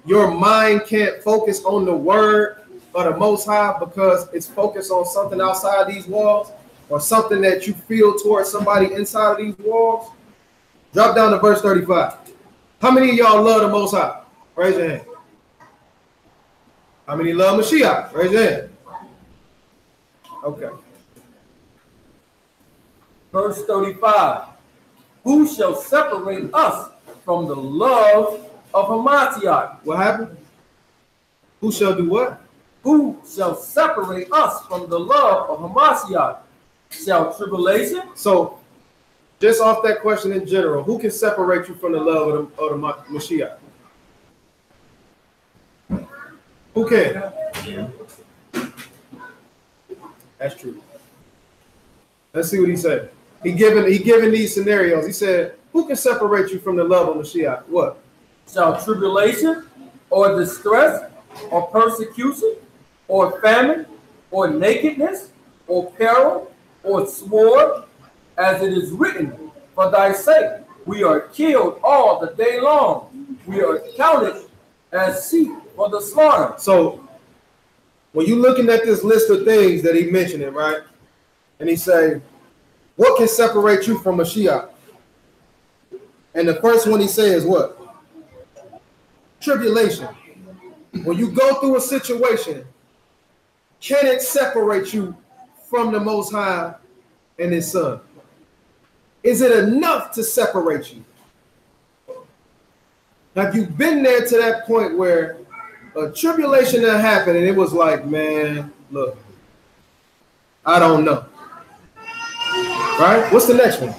your mind can't focus on the word of the Most High because it's focused on something outside these walls or something that you feel towards somebody inside of these walls? Drop down to verse 35. How many of y'all love the Most High? Raise your hand. How many love Mashiach? Raise your hand. Okay. Verse 35. Who shall separate us from the love of Hamashiach? What happened? Who shall do what? Who shall separate us from the love of Hamashiach? Shall tribulation? So, just off that question in general, who can separate you from the love of the Mashiach? Who can? That's true. Let's see what he said. He given these scenarios. He said, who can separate you from the love of Mashiach? What? Shall tribulation or distress or persecution or famine or nakedness or peril or sword, as it is written, for thy sake we are killed all the day long. We are counted as sheep for the slaughter. So when you're looking at this list of things that he mentioned, right? And he say, what can separate you from Mashiach? And the first one he says what? Tribulation. When you go through a situation, can it separate you from the Most High and his Son? Is it enough to separate you? Have you been there to that point where a tribulation that happened and it was like, man, look, I don't know. Right? What's the next one?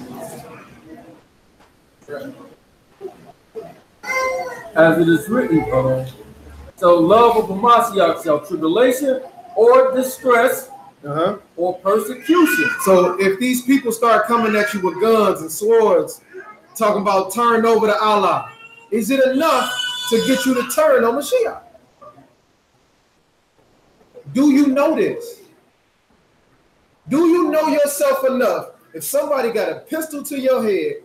As it is written, so love of Hamashiach shall tribulation or distress or persecution. So if these people start coming at you with guns and swords, talking about turn over to Allah, is it enough to get you to turn on Mashiach? Do you know this? Do you know yourself enough? If somebody got a pistol to your head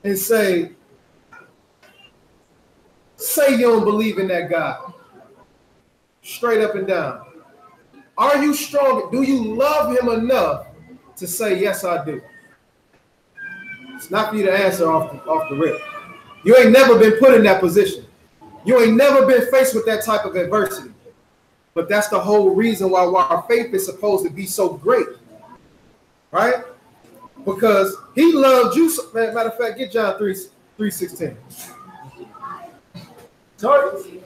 and say you don't believe in that God, straight up and down, are you strong? Do you love him enough to say, yes, I do? It's not for you to answer off the rip. You ain't never been put in that position. You ain't never been faced with that type of adversity. But that's the whole reason why our faith is supposed to be so great. Right? Because he loved you. Matter of fact, get John 3:16. Sorry.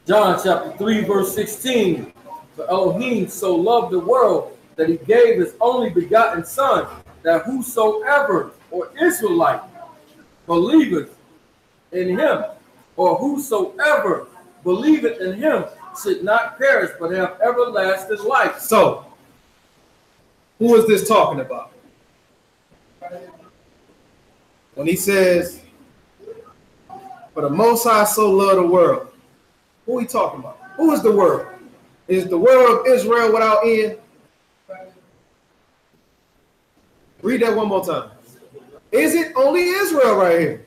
John chapter 3, verse 16. For Elohim so loved the world that he gave his only begotten Son, that whosoever, or Israelite, believeth in him, or whosoever believeth in him, should not perish, but have everlasting life. So, who is this talking about? When he says, for the Most High so loved the world, who are he talking about? Who is the world? Is the world of Israel without end? Read that one more time. Is it only Israel right here?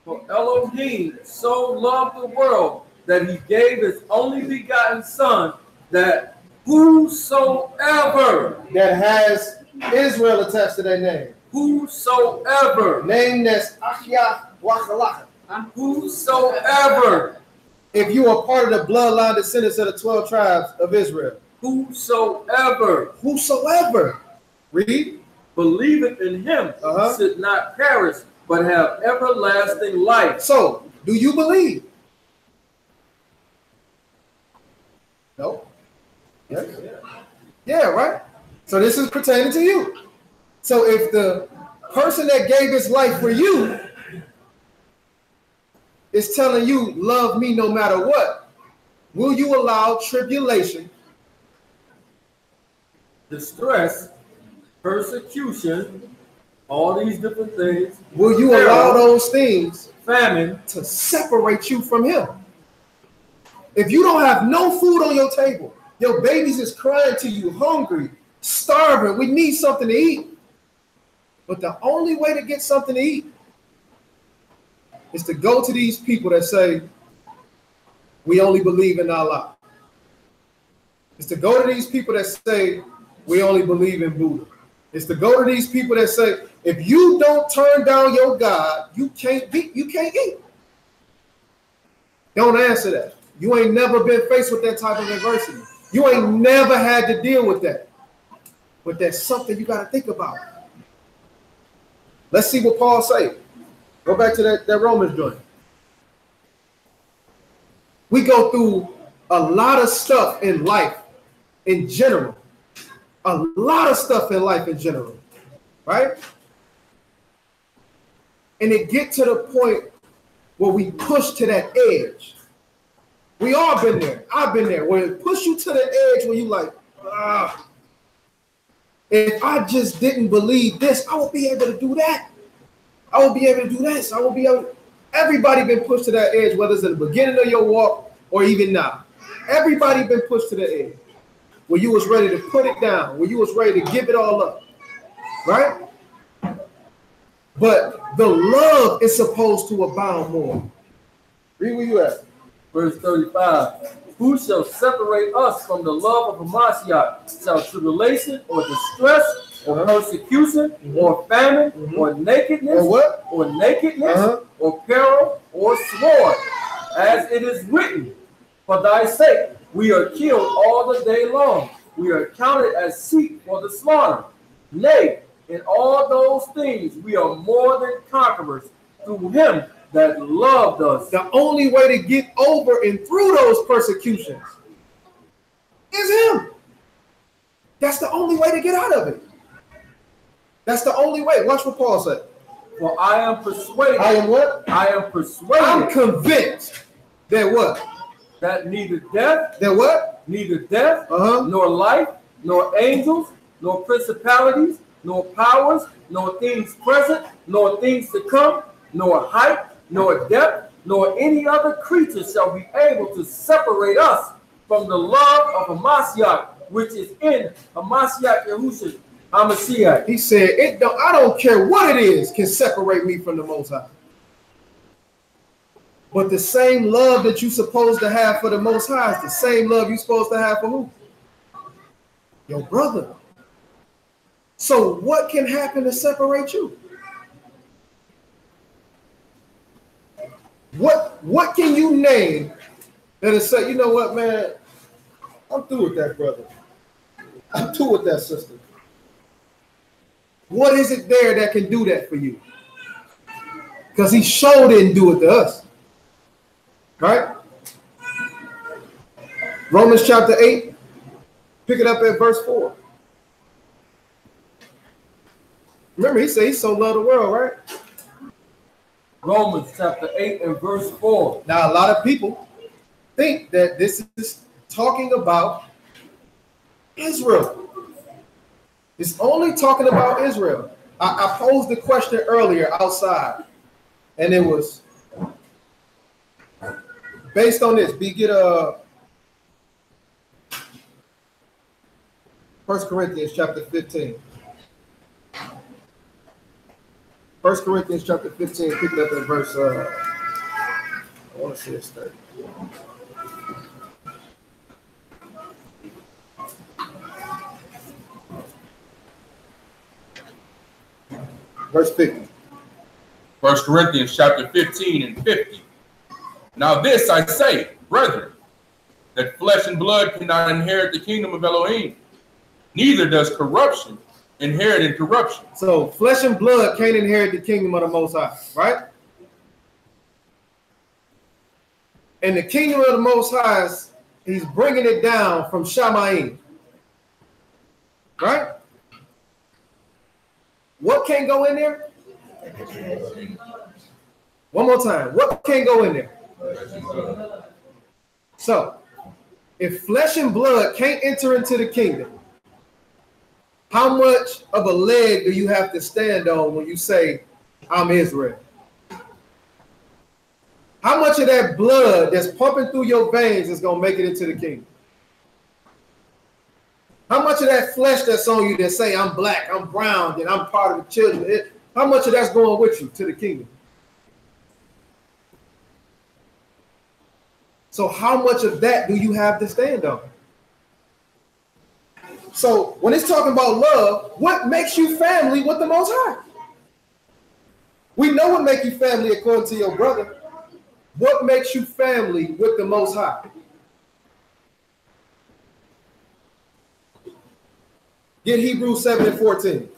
For Elohim so loved the world that he gave his only begotten Son, that whosoever That has Israel attached to their name. whosoever, Name that's Ashyah Wachalach. whosoever, If you are part of the bloodline descendants of the 12 tribes of Israel. whosoever Whosoever. Read. believeth in him should not perish, but have everlasting life. So, do you believe? No. Yes. Yeah, right? So this is pertaining to you. So if the person that gave his life for you is telling you, love me no matter what, will you allow tribulation, Distress, persecution, all these different things. will you allow those things Famine to separate you from him? If you don't have no food on your table, your babies is crying to you, hungry, starving, we need something to eat. But the only way to get something to eat is to go to these people that say, we only believe in Allah. It's to go to these people that say, we only believe in Buddha. It's to go to these people that say, if you don't turn down your God, you can't eat. Don't answer that. You ain't never been faced with that type of adversity. You ain't never had to deal with that. But that's something you got to think about. Let's see what Paul say. Go back to that Romans joint. We go through a lot of stuff in life in general. A lot of stuff in life in general. Right? And it get to the point where we push to that edge. We all been there. I've been there. Where it push you to the edge where you like, if I just didn't believe this, I would be able to do that. I would be able to do this. I would be able. Everybody been pushed to that edge, whether it's at the beginning of your walk or even now. Everybody been pushed to the edge where you was ready to put it down, where you was ready to give it all up, right? But the love is supposed to abound more. Read where you at. Verse 35. Who shall separate us from the love of Hamashiach? Shall tribulation or distress or persecution or famine or nakedness Or what? or nakedness or peril or sword? As it is written, for thy sake we are killed all the day long. We are counted as sheep for the slaughter. Nay, in all those things we are more than conquerors through him that loved us. The only way to get over and through those persecutions is him. That's the only way to get out of it. That's the only way. Watch what Paul said. For I am persuaded. I am what? I am persuaded. I'm convinced that what? That neither death. That what? Neither death, nor life, nor angels, nor principalities, nor powers, nor things present, nor things to come, nor height, nor depth, nor any other creature shall be able to separate us from the love of Hamashiach, which is in Hamashiach Yahushua HaMashiach. He said, I don't care what it is can separate me from the Most High. But the same love that you're supposed to have for the Most High is the same love you're supposed to have for who? Your brother. So what can happen to separate you? What can you name that'll say, you know what, man, I'm through with that brother. I'm through with that sister. What is it there that can do that for you? Because he sure didn't do it to us. Right? Romans chapter 8, pick it up at verse 4. Remember, he said he so loved the world, right? Romans chapter 8 and verse 4. Now, a lot of people think that this is talking about Israel. It's only talking about Israel. I posed the question earlier outside, and it was based on this. We get 1 Corinthians chapter 15. 1 Corinthians chapter 15, pick it up at verse, I want to say it's 30. Verse 50. 1 Corinthians chapter 15 and 50. Now this I say, brethren, that flesh and blood cannot inherit the kingdom of Elohim, neither does corruption inherit in corruption. So flesh and blood can't inherit the kingdom of the Most High, right? And the kingdom of the Most High is, he's bringing it down from Shamayim, right? What can't go in there? One more time. What can't go in there? So, if flesh and blood can't enter into the kingdom, how much of a leg do you have to stand on when you say, I'm Israel? How much of that blood that's pumping through your veins is going to make it into the kingdom? How much of that flesh that's on you that say, I'm black, I'm brown, and I'm part of the children, how much of that's going with you to the kingdom? So how much of that do you have to stand on? So when it's talking about love, what makes you family with the Most High? We know what makes you family according to your brother. What makes you family with the Most High? Get Hebrews 7 and 14.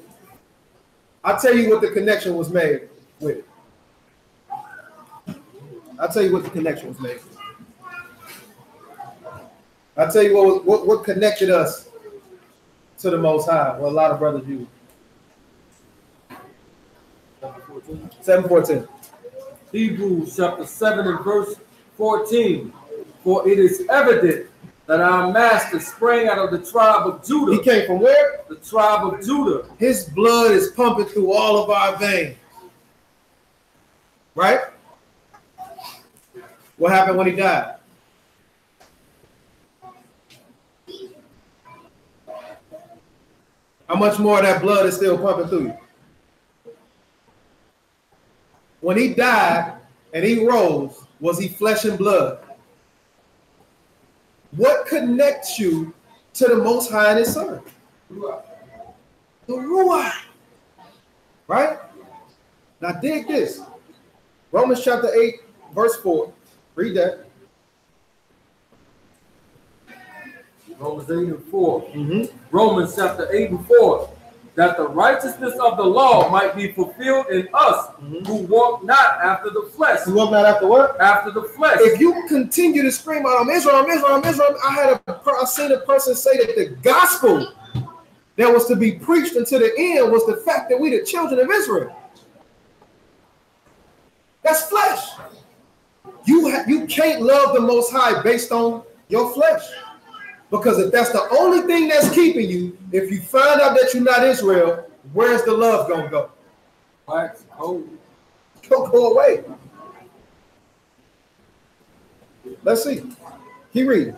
I'll tell you what the connection was made with it. I'll tell you what the connection was made with. I'll tell you what connected us to the Most High. Well, a lot of brothers use. 7:14. Hebrews chapter 7 and verse 14. For it is evident that our master sprang out of the tribe of Judah. He came from where? The tribe of Judah. His blood is pumping through all of our veins. Right? What happened when he died? How much more of that blood is still pumping through you? When he died and he rose, was he flesh and blood? What connects you to the Most High and his Son? The Ruach. Right? Now dig this. Romans chapter 8, verse 4. Read that. Romans 8 and 4. Romans chapter 8 and 4. That the righteousness of the law might be fulfilled in us who walk not after the flesh. Who walk not after what? After the flesh. If you continue to scream out, I'm Israel, I'm Israel, I'm Israel, I seen a person say that the gospel that was to be preached until the end was the fact that we the children of Israel. That's flesh. You can't love the Most High based on your flesh. Because if that's the only thing that's keeping you, if you find out that you're not Israel, where's the love going to go? Wax cold. Go away. Let's see. Keep reading.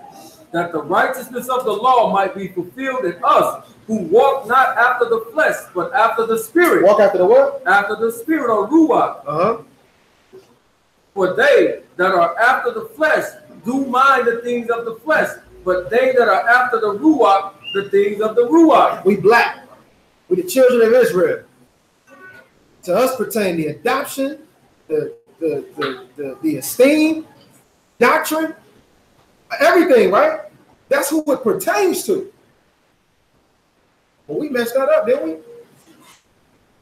That the righteousness of the law might be fulfilled in us who walk not after the flesh, but after the Spirit. Walk after the what? After the Spirit, or Ruach. For they that are after the flesh do mind the things of the flesh, but they that are after the Ruach, the things of the Ruach. We black. We the children of Israel. To us pertain the adoption, the esteem, doctrine, everything, right? That's who it pertains to. Well, we messed that up, didn't we?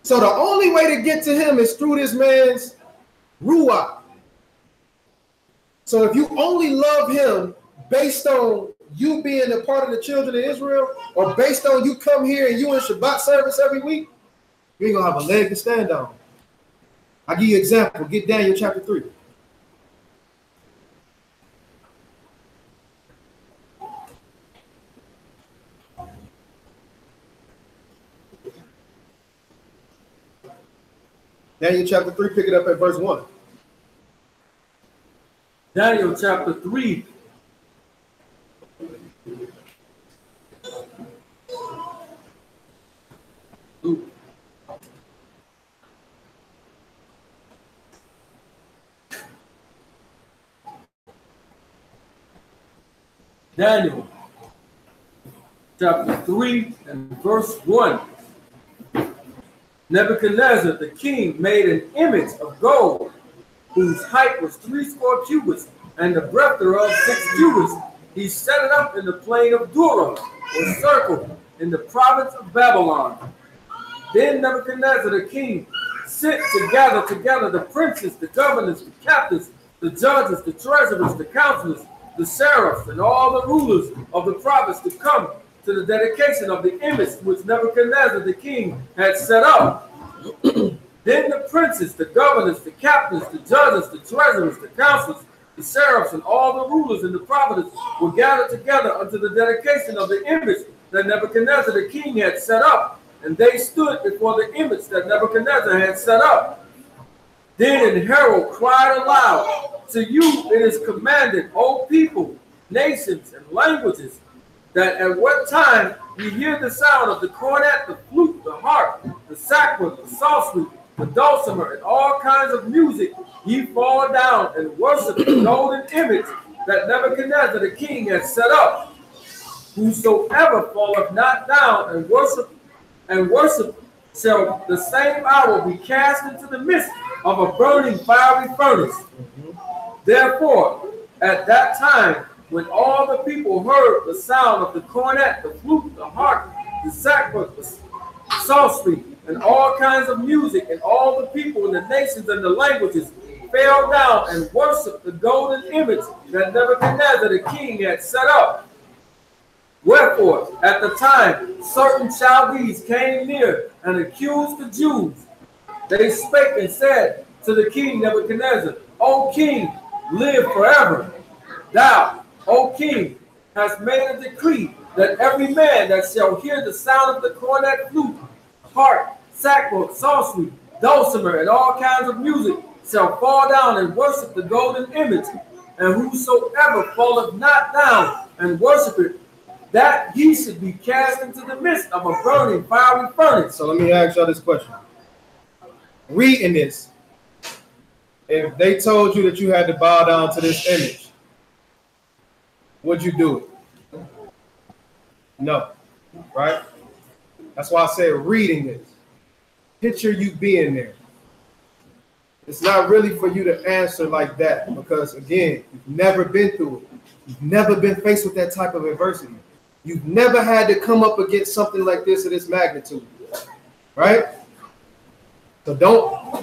So the only way to get to him is through this man's Ruach. So if you only love him based on you being a part of the children of Israel, or based on you come here and you in Shabbat service every week, you ain't gonna have a leg to stand on. I'll give you an example. Get Daniel chapter 3. Daniel chapter 3, pick it up at verse 1. Daniel chapter 3. Daniel chapter 3 and verse 1. Nebuchadnezzar the king made an image of gold, whose height was 80 cubits, and the breadth thereof 6 cubits. He set it up in the plain of Dura, or circle, in the province of Babylon. Then Nebuchadnezzar the king sent to gather together the princes, the governors, the captains, the judges, the treasurers, the counselors, the sheriffs, and all the rulers of the province to come to the dedication of the image which Nebuchadnezzar the king had set up. Then the princes, the governors, the captains, the judges, the treasurers, the counselors, the sheriffs, and all the rulers in the province were gathered together unto the dedication of the image that Nebuchadnezzar the king had set up. And they stood before the image that Nebuchadnezzar had set up. Then an herald cried aloud, to you it is commanded, O people, nations, and languages, that at what time ye hear the sound of the cornet, the flute, the harp, the sackbut, the psaltery, the dulcimer, and all kinds of music, ye fall down and worship the golden image that Nebuchadnezzar the king has set up. Whosoever falleth not down and worship shall the same hour be cast into the midst of a burning fiery furnace. Therefore, at that time, when all the people heard the sound of the cornet, the flute, the harp, the sackbut, the psaltery, and all kinds of music, and all the people in the nations and the languages fell down and worshiped the golden image that Nebuchadnezzar the king had set up. Wherefore, at the time, certain Chaldees came near and accused the Jews. They spake and said to the king Nebuchadnezzar, O king, live forever. Thou, O king, hast made a decree that every man that shall hear the sound of the cornet, flute, harp, sackbut, psaltery, dulcimer, and all kinds of music shall fall down and worship the golden image. And whosoever falleth not down and worship it, that he should be cast into the midst of a burning fiery furnace. So let me ask y'all this question. Reading this, if they told you that you had to bow down to this image, would you do it? No, right? That's why I said reading this. Picture you being there. It's not really for you to answer like that because, again, you've never been through it. You've never been faced with that type of adversity. You've never had to come up against something like this of this magnitude, right? So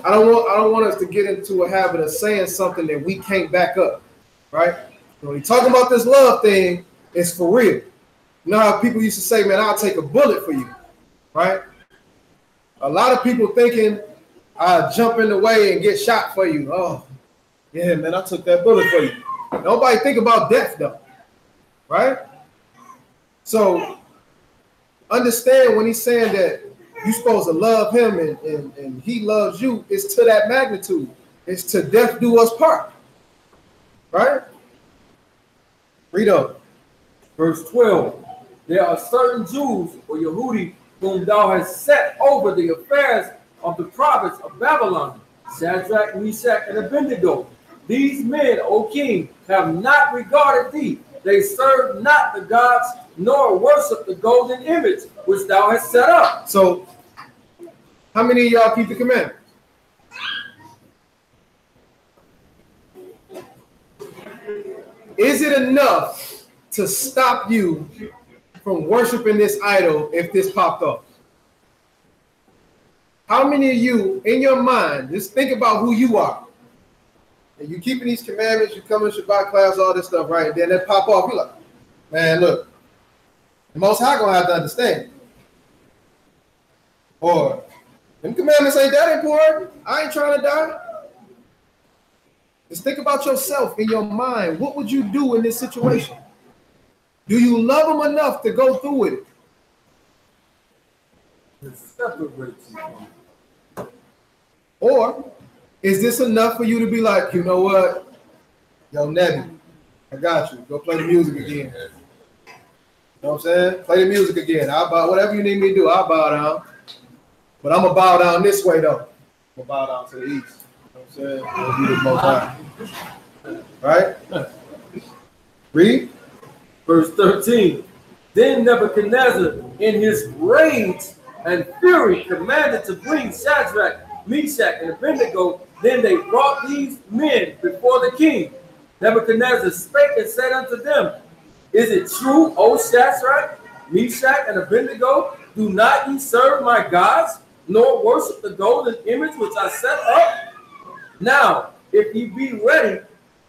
I don't want us to get into a habit of saying something that we can't back up, right? When we talking about this love thing, it's for real. You know how people used to say, man, I'll take a bullet for you, right? A lot of people thinking I'll jump in the way and get shot for you. Oh, yeah, man, I took that bullet for you. Nobody think about death though, right? So understand when he's saying that you're supposed to love him and he loves you, it's to that magnitude. It's to death do us part, right? Read up. Verse 12. There are certain Jews, or Yehudi, whom thou hast set over the affairs of the province of Babylon, Shadrach, Meshach, and Abednego. These men, O king, have not regarded thee. They serve not the gods, nor worship the golden image which thou hast set up. So, how many of y'all keep the commandments? Is it enough to stop you from worshiping this idol if this popped up? How many of you, in your mind, just think about who you are. And you keeping these commandments, you come in Shabbat class, all this stuff, right? And then they pop off. You're like, Man, look, the Most High gonna have to understand. Or, them commandments ain't that important. I ain't trying to die. Just think about yourself in your mind. What would you do in this situation? Do you love him enough to go through with it? It separates you. Or is this enough for you to be like, you know what? Yo, Nebby, I got you. Go play the music again. You know what I'm saying? Play the music again. I'll bow, whatever you need me to do, I'll bow down. But I'm going to bow down this way, though. I'm going to bow down to the east. You know what I'm saying? I'll be the Most High. Right? Read. Verse 13. Then Nebuchadnezzar, in his rage and fury, commanded to bring Shadrach, Meshach, and Abednego. Then they brought these men before the king. Nebuchadnezzar spake and said unto them, Is it true, O Shadrach, Meshach, and Abednego, do not ye serve my gods, nor worship the golden image which I set up? Now, if ye be ready,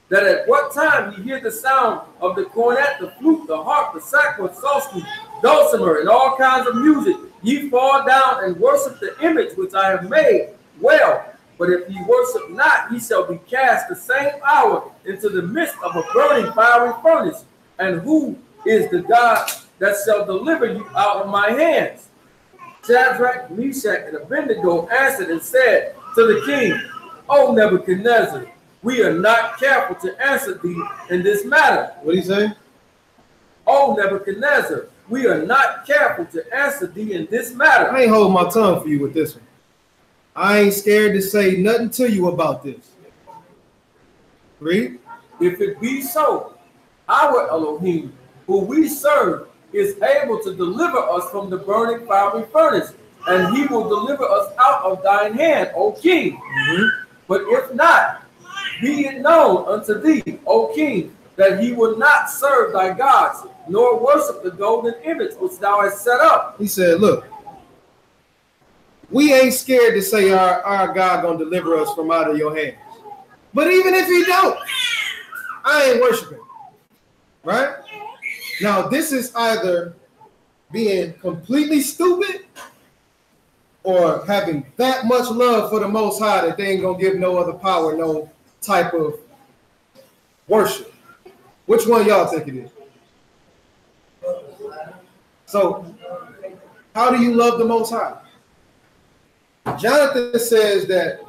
that at what time ye hear the sound of the cornet, the flute, the harp, the sackbut, psaltery, dulcimer, and all kinds of music, ye fall down and worship the image which I have made. Well, but if ye worship not, ye shall be cast the same hour into the midst of a burning fiery furnace. And who is the God that shall deliver you out of my hands? Shadrach, Meshach, and Abednego answered and said to the king, O Nebuchadnezzar, we are not careful to answer thee in this matter. What do you say? O Nebuchadnezzar, we are not careful to answer thee in this matter. I ain't holding my tongue for you with this one. I ain't scared to say nothing to you about this. Read. If it be so, our Elohim, who we serve, is able to deliver us from the burning fiery furnace, and he will deliver us out of thine hand, O king. But if not, be it known unto thee, O king, that he will not serve thy gods, nor worship the golden image which thou hast set up. He said, look, we ain't scared to say our God gonna deliver us from out of your hands. But even if he don't, I ain't worshiping. Right? Now, this is either being completely stupid or having that much love for the Most High that they ain't gonna give no other power, no type of worship. Which one y'all think it is? So, how do you love the Most High? Jonathan says that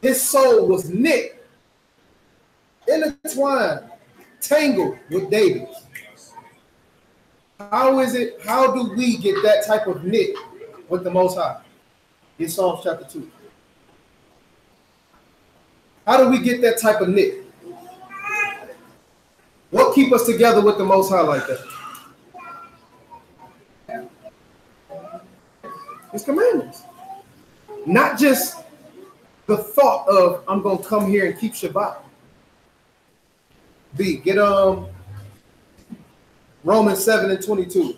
his soul was knit, intertwined, tangled with David's. How is it? How do we get that type of knit with the Most High? In Psalms chapter 2. How do we get that type of knit? What keep us together with the Most High like that? His commandments. Not just the thought of, I'm going to come here and keep Shabbat. B, get Romans 7:22.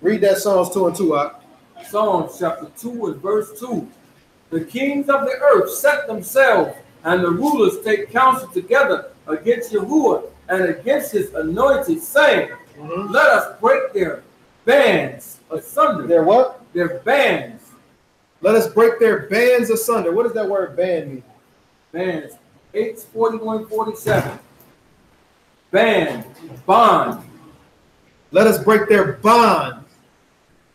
Read that Psalms 2 and 2. Psalms chapter 2 and verse 2. The kings of the earth set themselves, and the rulers take counsel together against Yahuwah and against his anointed, saying, Let us break their bands asunder. Their what? Their bands. Let us break their bands asunder. What does that word band mean? Bands. 8:41-47. Band. Bond. Let us break their bonds.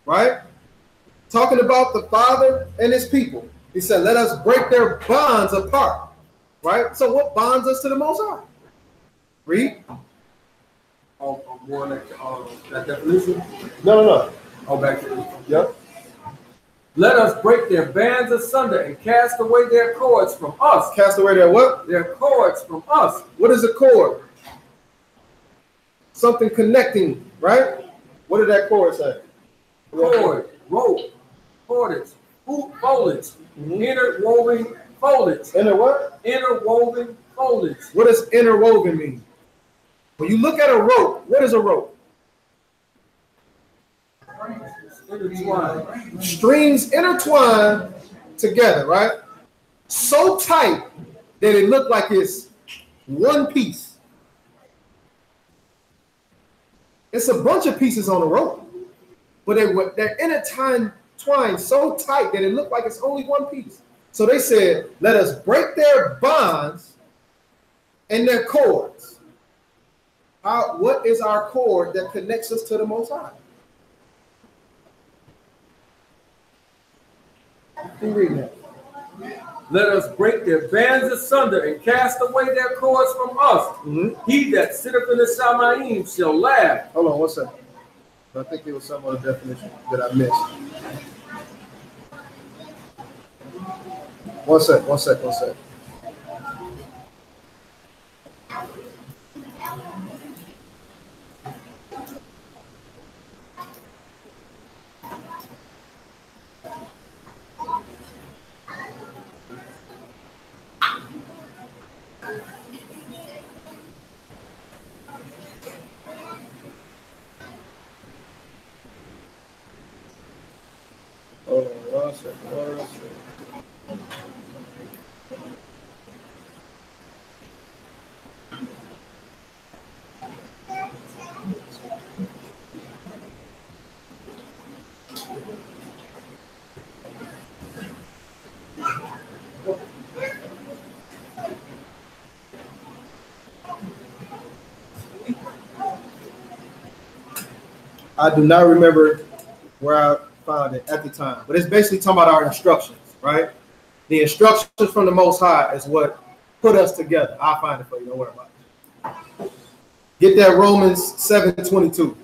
Right? Talking about the Father and his people. He said, let us break their bonds apart. Right? So what bonds us to the Most High? Read. More like that definition? No. Oh, back to this. Yep. Let us break their bands asunder and cast away their cords from us. Cast away their what? Their cords from us. What is a cord? Something connecting, right? What did that cord say? Cord, rope, cordage, foliage, interwoven foliage. Inner what? Interwoven foliage. What does interwoven mean? When you look at a rope, what is a rope? Intertwined. Strings intertwined together, right? So tight that it looked like it's one piece. It's a bunch of pieces on a rope, but they're intertwined so tight that it looked like it's only one piece. So they said, let us break their bonds and their cords. What is our cord that connects us to the Most High? Keep reading that. Let us break their bands asunder and cast away their cords from us. He that sitteth in the Shamayim shall laugh. Hold on 1 second. I think there was some other definition that I missed. 1 sec. Hold on 1 second. I do not remember where I found it at the time, but it's basically talking about our instructions, right? The instructions from the Most High is what put us together. I'll find it for you. Don't worry about it. Get that Romans 7:22.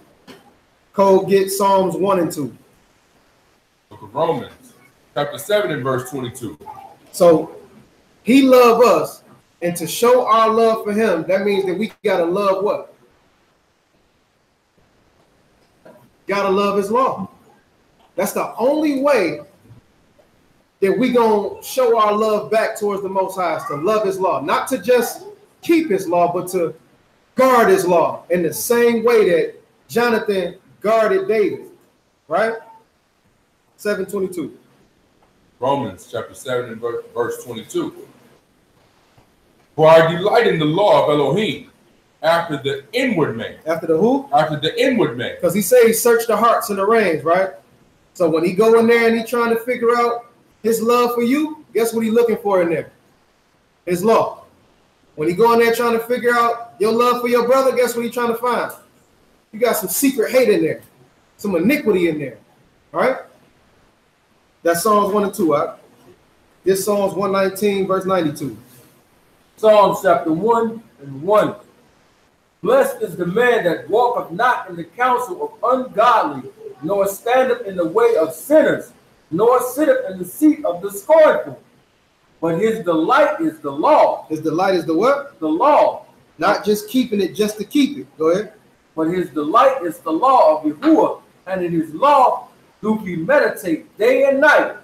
Cole, get Psalms 1 and 2. Book of Romans, chapter 7 and verse 22. So he loved us, and to show our love for him, that means that we gotta love what? Gotta love his law. That's the only way that we gonna show our love back towards the Most High, is to love his law. Not to just keep his law, but to guard his law in the same way that Jonathan guarded David, right? 7:22. Romans chapter 7 and verse 22. For I delight in the law of Elohim after the inward man. After the who? After the inward man. Because he said he searched the hearts and the reins, right? So when he go in there and he trying to figure out his love for you, guess what he looking for in there? His law. When he go in there trying to figure out your love for your brother, guess what he trying to find? You got some secret hate in there, some iniquity in there, all right? That's Psalms 1 and 2, right? This Psalms 119, verse 92. Psalms chapter 1 and 1. Blessed is the man that walketh not in the counsel of ungodly, nor standeth in the way of sinners, nor sitteth in the seat of the scornful. But his delight is the law. His delight is the what? The law. Not just keeping it just to keep it. Go ahead. But his delight is the law of Yahuwah, and in his law do he meditate day and night.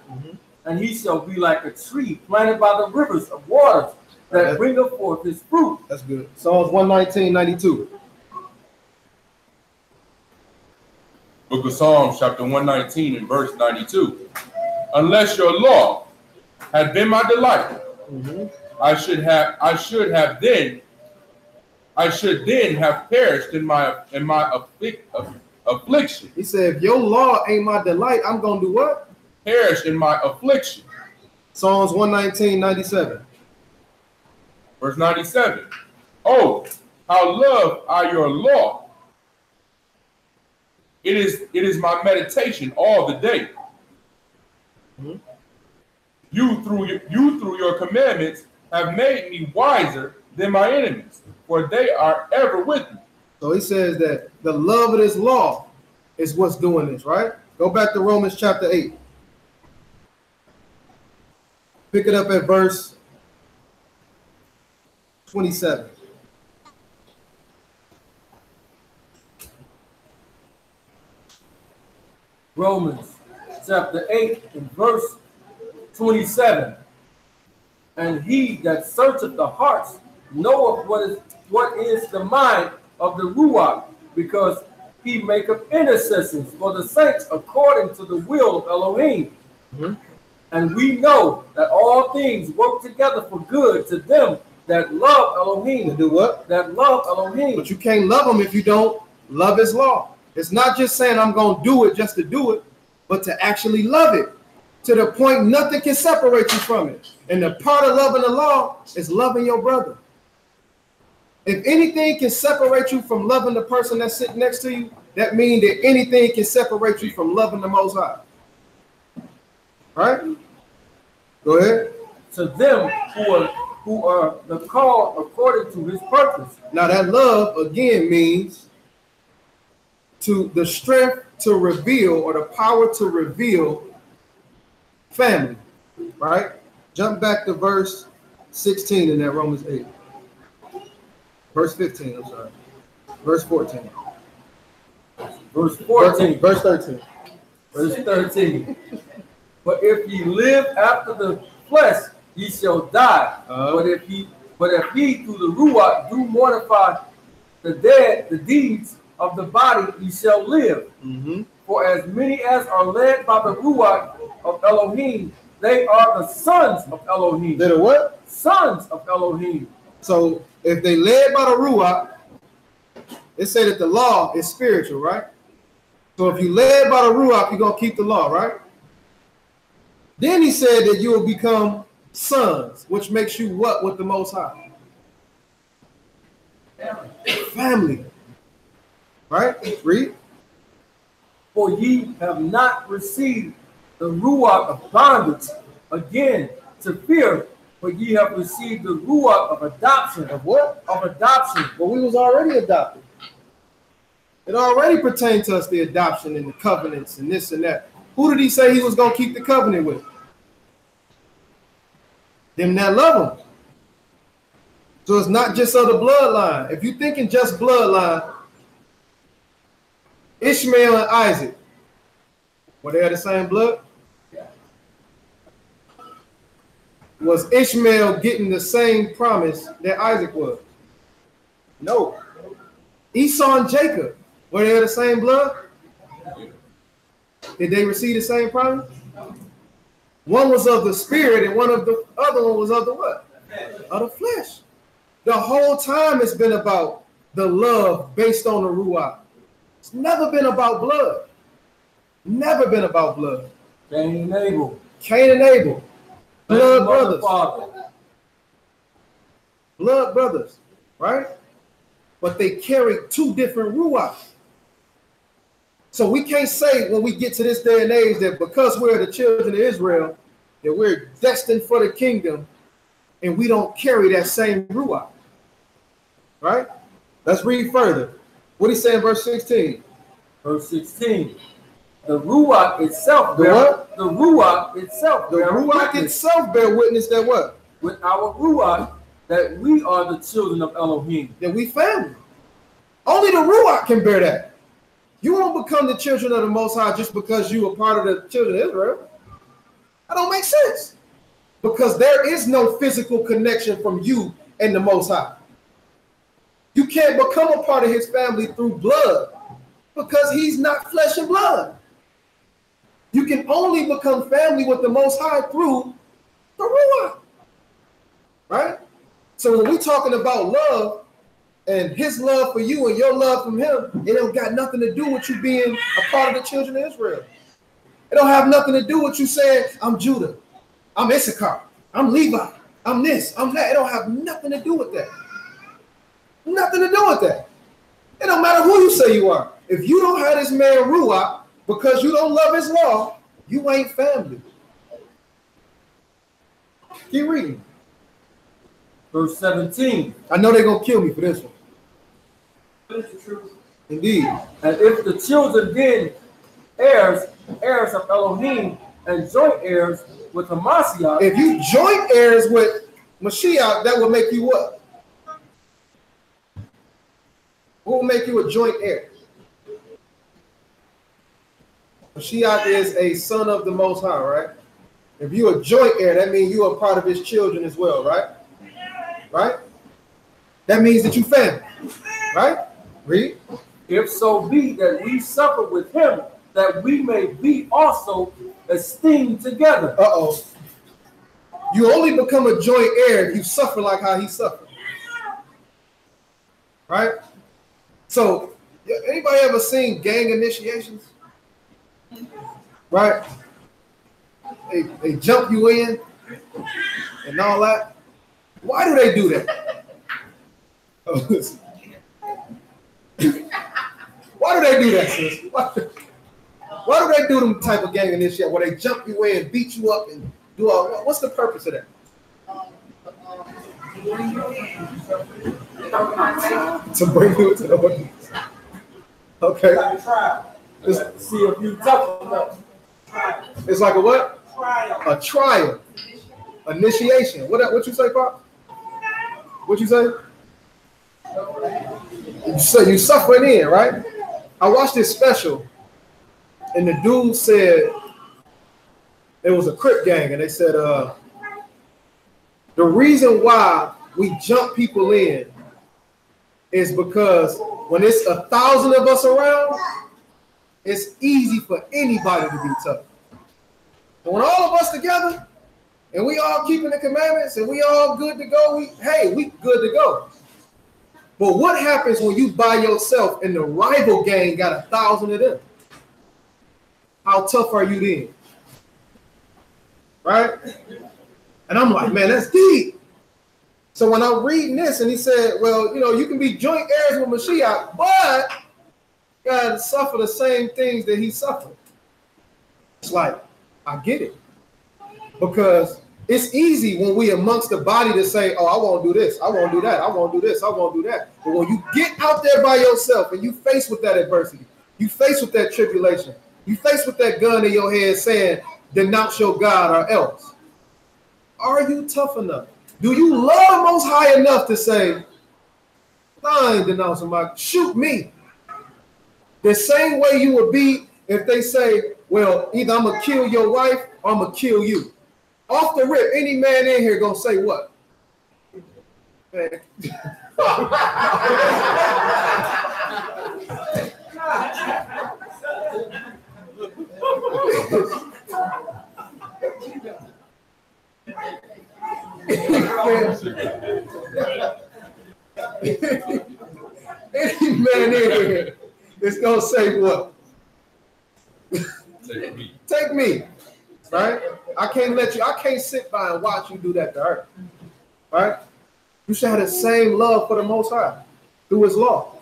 And he shall be like a tree planted by the rivers of waters, that bringeth forth his fruit. That's good. Psalms 119, 92. Book of Psalms, chapter 119 and verse 92. Unless your law had been my delight, I should then have perished in my affliction. He said, if your law ain't my delight, I'm gonna do what? Perish in my affliction. Psalms 119, 97. Verse 97. Oh, how love I your law. It is my meditation all the day. You through your commandments have made me wiser than my enemies, for they are ever with me. So he says that the love of this law is what's doing this, right? Go back to Romans chapter 8. Pick it up at verse 27. Romans chapter 8 and verse 27. And he that searcheth the hearts knoweth what is the mind of the Ruach, because he maketh intercessions for the saints according to the will of Elohim. And we know that all things work together for good to them that love Elohim. To do what? That love Elohim. But you can't love them if you don't love his law. It's not just saying I'm going to do it just to do it, but to actually love it to the point nothing can separate you from it. And the part of loving the law is loving your brother. If anything can separate you from loving the person that's sitting next to you, that means that anything can separate you from loving the Most High. Right? Go ahead. To them who are the called according to his purpose. Now that love again means to the strength to reveal, or the power to reveal family. Right? Jump back to verse 16 in that Romans 8. Verse 15, I'm sorry. Verse 14. Verse 14. Verse 13. Verse 13. But if ye live after the flesh, ye shall die. But if ye through the Ruach do mortify the dead, the deeds of the body, ye shall live. For as many as are led by the Ruach of Elohim, they are the sons of Elohim. They're the what? Sons of Elohim. So if they led by the Ruach, it said that the law is spiritual, right? So if you led by the Ruach, you're going to keep the law, right? Then he said that you will become sons, which makes you what with the Most High? Family. Right? Read. For ye have not received the Ruach of bondage again to fear, but ye have received the Ruach of adoption. Of what? Of adoption. But we was already adopted. It already pertained to us, the adoption and the covenants and this and that. Who did he say he was going to keep the covenant with? Them that love him. So it's not just of the bloodline. If you're thinking just bloodline, Ishmael and Isaac, were they the same blood? Was Ishmael getting the same promise that Isaac was? No. Esau and Jacob, were they the same blood? Did they receive the same promise? One was of the spirit and one of the other one was of the what? Of the flesh. The whole time it's been about the love based on the Ruach. It's never been about blood. Never been about blood. Cain and Abel. Cain and Abel. Blood brothers. Father. Blood brothers, right? But they carry two different Ruach. So we can't say when we get to this day and age that because we're the children of Israel, that we're destined for the kingdom and we don't carry that same Ruach. Right? Let's read further. What he say in verse 16? Verse 16. The Ruach itself The what? The Ruach itself The Ruach itself bear witness that what? With our Ruach, that we are the children of Elohim. That we family. Only the Ruach can bear that. You won't become the children of the Most High just because you are part of the children of Israel. That don't make sense. Because there is no physical connection from you and the Most High. You can't become a part of his family through blood because he's not flesh and blood. You can only become family with the Most High through the Ruach. Right? So when we're talking about love, and his love for you and your love from him, it don't got nothing to do with you being a part of the children of Israel. It don't have nothing to do with you saying, I'm Judah, I'm Issachar, I'm Levi, I'm this, I'm that. It don't have nothing to do with that. Nothing to do with that. It don't matter who you say you are. If you don't have this man Ruach because you don't love his law, you ain't family. Keep reading. Verse 17. I know they're going to kill me for this one. Indeed. And if the children then heirs of Elohim, and joint heirs with Hamashiach. If you joint heirs with Mashiach, that will make you what? What will make you a joint heir? Mashiach is a son of the Most High, right? If you're a joint heir, that means you are part of his children as well, right? Right? That means that you family, right? Read. If so be that we suffer with him, that we may be also esteemed together. Uh-oh. You only become a joint heir if you suffer like how he suffered. Right? So Anybody ever seen gang initiations? Right? They jump you in and all that. Why do they do that? Why do they do that, sis? Why do they do them type of gang initiation where they jump you in, beat you up, and do all that? What's the purpose of that? To bring you into the audience. Okay. Like a trial. See if you tough enough. It's like a what? Trial. A trial. Initiation. What you say, Pop? What you say? You suffering in, right? I watched this special, and the dude said it was a Crip gang, and they said the reason why we jump people in is because when it's 1,000 of us around, it's easy for anybody to be tough. But when all of us together and we all keeping the commandments and we all good to go, we good to go. But what happens when you by yourself and the rival gang got 1,000 of them? How tough are you then? Right? And I'm like, man, that's deep. So when I'm reading this and he said, well, you can be joint heirs with Mashiach, but you gotta suffer the same things that he suffered. It's like, I get it. Because it's easy when we amongst the body to say, oh, I won't do this, I won't do that, I won't do this, I won't do that. But when you get out there by yourself and you face with that adversity, you face with that tribulation, you face with that gun in your head saying, denounce your God or else. Are you tough enough? Do you love Most High enough to say, I ain't denouncing my, shoot me? The same way you would be if they say, well, either I'm going to kill your wife or I'm going to kill you. Off the rip, any man in here going to say what? Man. Any man in here is going to say what? Take me. Right? I can't sit by and watch you do that to her. Right? You should have the same love for the Most High through his law.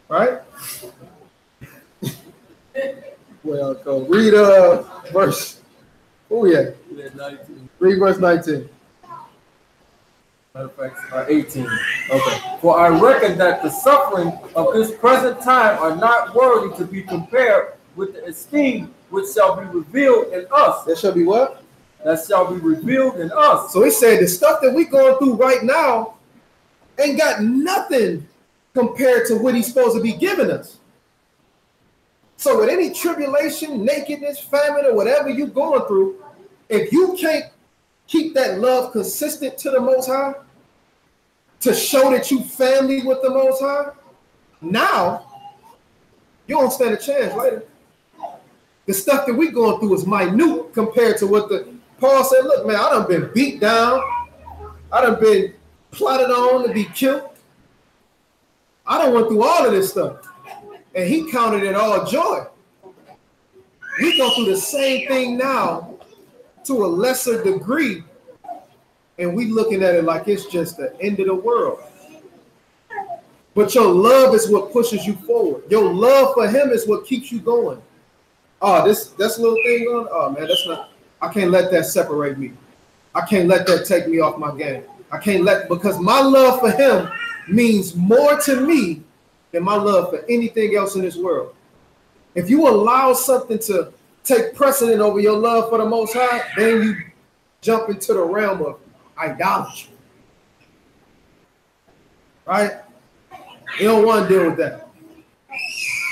Right? Well, go read verse. Oh yeah. Read verse 19. Matter of fact, 18. Okay. For I reckon that the suffering of this present time are not worthy to be compared with the esteem which shall be revealed in us. That shall be what? That shall be revealed in us. So he said the stuff that we're going through right now ain't got nothing compared to what he's supposed to be giving us. So with any tribulation, nakedness, famine, or whatever you're going through, if you can't keep that love consistent to the Most High, to show that you family with the Most High, now you don't stand a chance later. The stuff that we going through is minute compared to what Paul said. Look, man, I done been beat down. I done been plotted on to be killed. I done went through all of this stuff. And he counted it all joy. We go through the same thing now to a lesser degree. And we looking at it like it's just the end of the world. But your love is what pushes you forward. Your love for him is what keeps you going. Oh, this little thing going. Oh man, I can't let that separate me. I can't let that take me off my game. Because my love for him means more to me than my love for anything else in this world. If you allow something to take precedent over your love for the Most High, then you jump into the realm of idolatry. Right? You don't want to deal with that.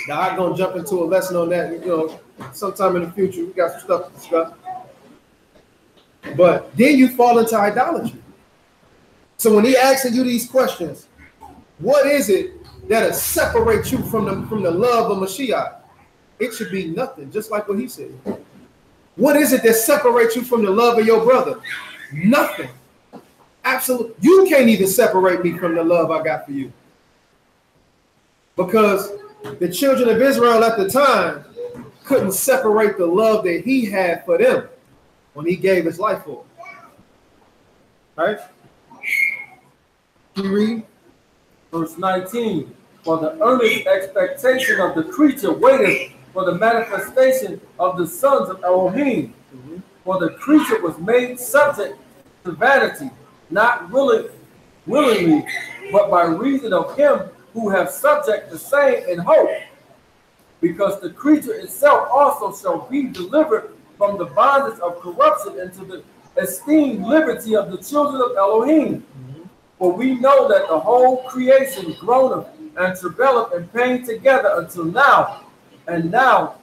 Now I'm gonna jump into a lesson on that, sometime in the future. We got some stuff to discuss. But then you fall into idolatry. So when he asking you these questions, what is it that'll separate you from the love of Mashiach? It should be nothing, just like what he said. What is it that separates you from the love of your brother? Nothing. Absolutely. You can't even separate me from the love I got for you. Because the children of Israel at the time couldn't separate the love that he had for them when he gave his life for them. Right? You read? Verse 19. For the earnest expectation of the creature waiteth for the manifestation of the sons of Elohim. For the creature was made subject to vanity, not willingly, but by reason of him who have subject the same in hope. Because the creature itself also shall be delivered from the bondage of corruption into the esteemed liberty of the children of Elohim. For we know that the whole creation groaneth and travaileth in pain together until now. And now,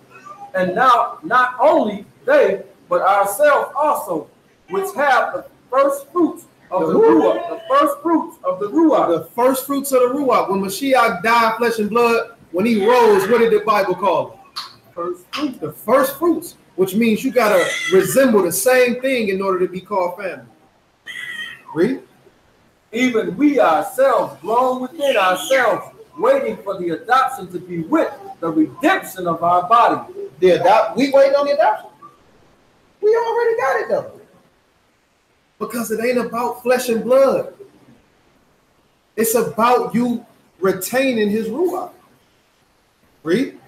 not only they, but ourselves also, which have the first fruits of the Ruach, the first fruits of the Ruach. The first fruits of the Ruach. When Mashiach died, flesh and blood, when he rose, what did the Bible call him? First fruits. The first fruits, which means you got to resemble the same thing in order to be called family. Read. Even we ourselves, grown within ourselves, waiting for the adoption to be with the redemption of our body. We waiting on the adoption. We already got it though. Because it ain't about flesh and blood. It's about you retaining his Ruach. Read.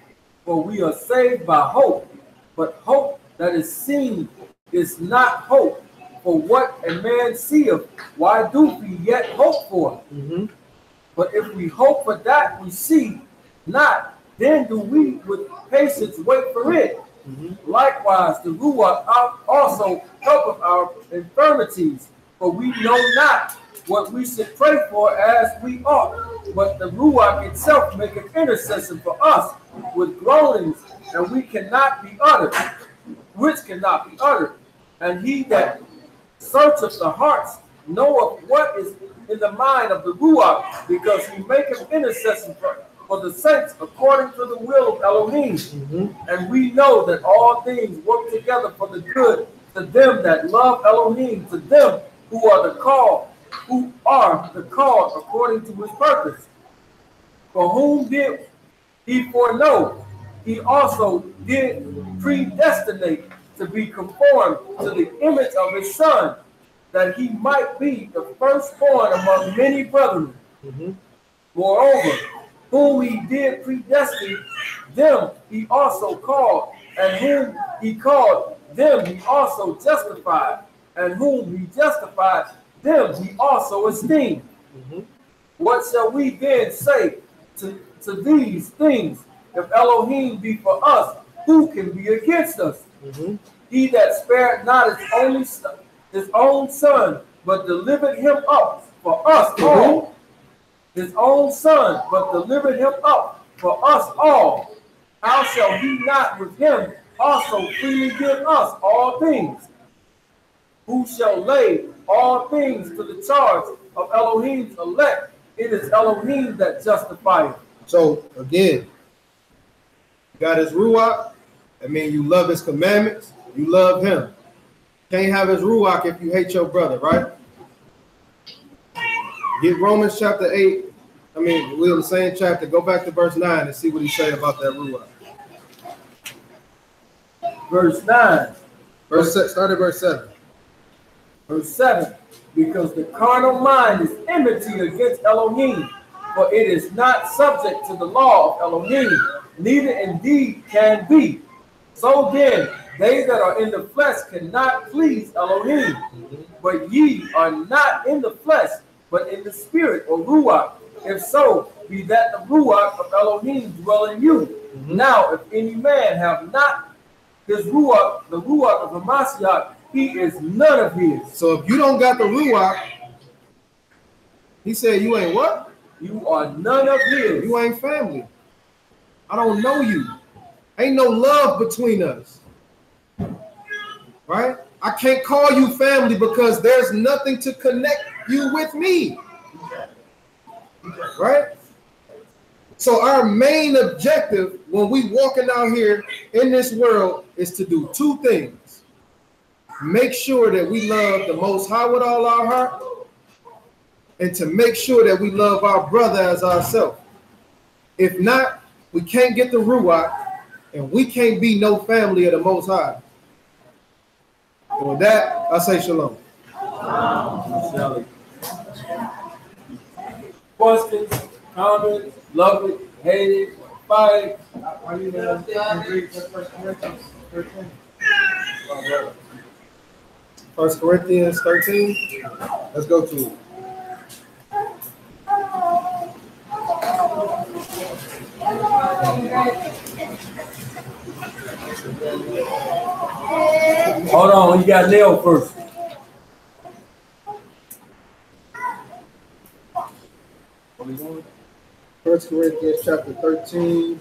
For we are saved by hope, but hope that is seen is not hope. For what a man seeth, why do we yet hope for? But if we hope for that we see not, then do we with patience wait for it. Likewise, the Ruach also helpeth our infirmities, for we know not what we should pray for as we ought. But the Ruach itself maketh intercession for us with groanings, and we cannot be uttered, which cannot be uttered. And he that searcheth the hearts knoweth what is in the mind of the Ruach, because he maketh intercession for the saints according to the will of Elohim. And we know that all things work together for the good to them that love Elohim, to them who are the called according to his purpose. For whom did he foreknow, he also did predestinate to be conformed to the image of his Son, that he might be the firstborn among many brethren. Moreover, whom he did predestine, them he also called, and whom he called, them he also justified, and whom he justified, them he also esteemed. What shall we then say to these things? If Elohim be for us, who can be against us? He that spared not his own son, but delivered him up for us all. His own son, but delivered him up for us all. How shall he not with him also freely give us all things? Who shall lay all things to the charge of Elohim's elect? It is Elohim that justifieth. So again, you got his Ruach. I mean, you love his commandments. You love him. Can't have his Ruach if you hate your brother, right? Get Romans chapter 8. I mean, we're in the same chapter. Go back to verse 9 and see what he say about that Ruach. Verse 9. Start at verse 7. Verse 7. Because the carnal mind is enmity against Elohim, for it is not subject to the law of Elohim, neither indeed can be. So then, they that are in the flesh cannot please Elohim. But ye are not in the flesh, but in the spirit, or Ruach. If so, be that the Ruach of Elohim dwell in you. Now, if any man have not his Ruach, the Ruach of the Mashiach, he is none of his. So if you don't got the Ruach, he said you ain't what? You are none of his. You ain't family. I don't know you. Ain't no love between us. Right? I can't call you family because there's nothing to connect you with me. Right? So our main objective when we walking out here in this world is to do two things. Make sure that we love the Most High with all our heart, and to make sure that we love our brother as ourselves. If not, we can't get the Ruach, and we can't be no family of the Most High. And with that, I say shalom. Questions, comments, love it, hate it, fight. Are you going to read 1 Corinthians 13? 1 Corinthians 13. Let's go to it. Hold on, you got Leo first. What are we doing? 1 Corinthians chapter 13.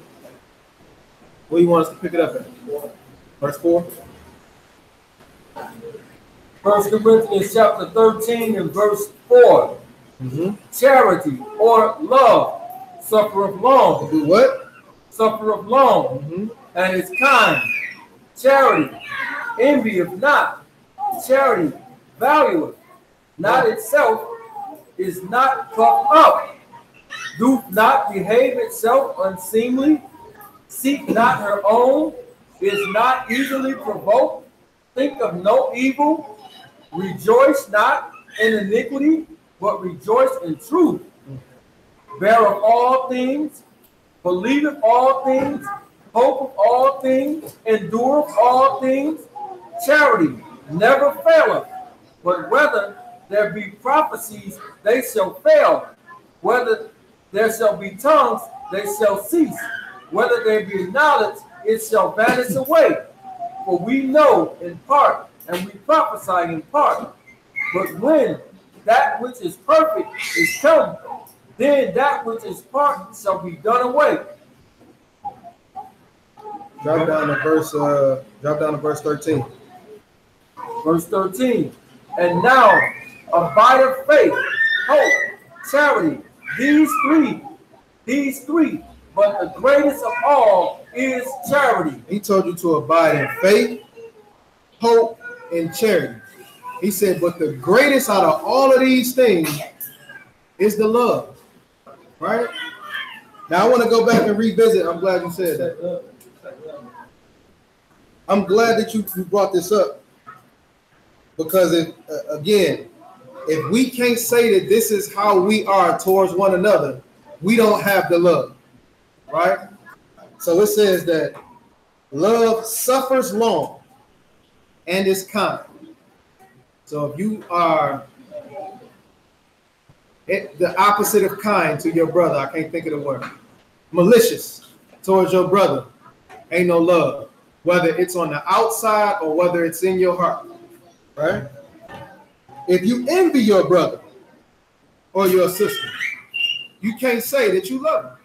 Where do you want us to pick it up at? Verse 4? 1 Corinthians chapter 13 and verse 4. Charity or love suffereth long. Do what? Suffereth long and is kind. Charity envieth not. Charity valueth not itself, is not puffed up, doth not behave itself unseemly, seek not her own, is not easily provoked, think of no evil, rejoice not in iniquity, but rejoice in truth, beareth all things, believeth all things, hopeth all things, endureth all things. Charity never faileth, but whether there be prophecies, they shall fail. Whether there shall be tongues, they shall cease. Whether there be knowledge, it shall vanish away. For we know in part, and we prophesy in part. But when that which is perfect is come, then that which is part shall be done away. Drop down to verse 13. Verse 13. And now abideth faith, hope, charity, these three, but the greatest of all is charity. He told you to abide in faith, hope, and charity. He said, but the greatest out of all of these things is the love. Right? Now I want to go back and revisit. I'm glad you said that. I'm glad that you brought this up. Because if we can't say that this is how we are towards one another, we don't have the love. Right? So it says that love suffers long and is kind. So if you are the opposite of kind to your brother, I can't think of the word, malicious towards your brother, ain't no love, whether it's on the outside or whether it's in your heart, right? If you envy your brother or your sister, you can't say that you love them.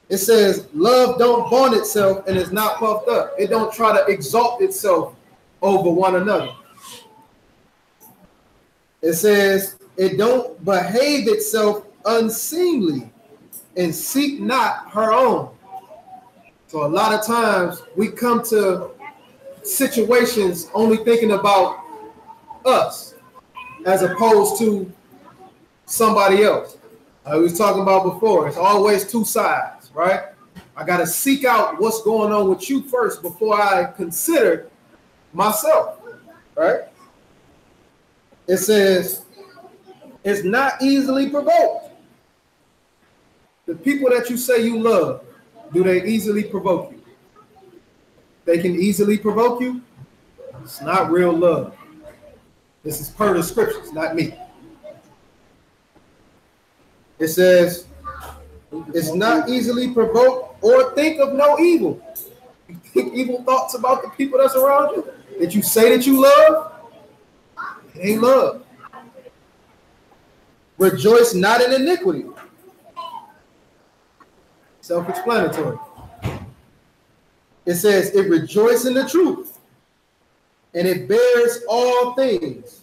It says love don't vaunt itself and is not puffed up. It don't try to exalt itself over one another. It says it don't behave itself unseemly and seek not her own. So a lot of times we come to situations only thinking about us as opposed to somebody else. I was talking about before, it's always two sides, right? I got to seek out what's going on with you first before I consider myself, right? It says it's not easily provoked. The people that you say you love, do they easily provoke you? They can easily provoke you. It's not real love. This is per the scriptures, not me. It says it's not easily provoked or think of no evil. You think evil thoughts about the people that's around you that you say that you love? It ain't love. Rejoice not in iniquity. Self-explanatory. It says it rejoices in the truth, and it bears all things.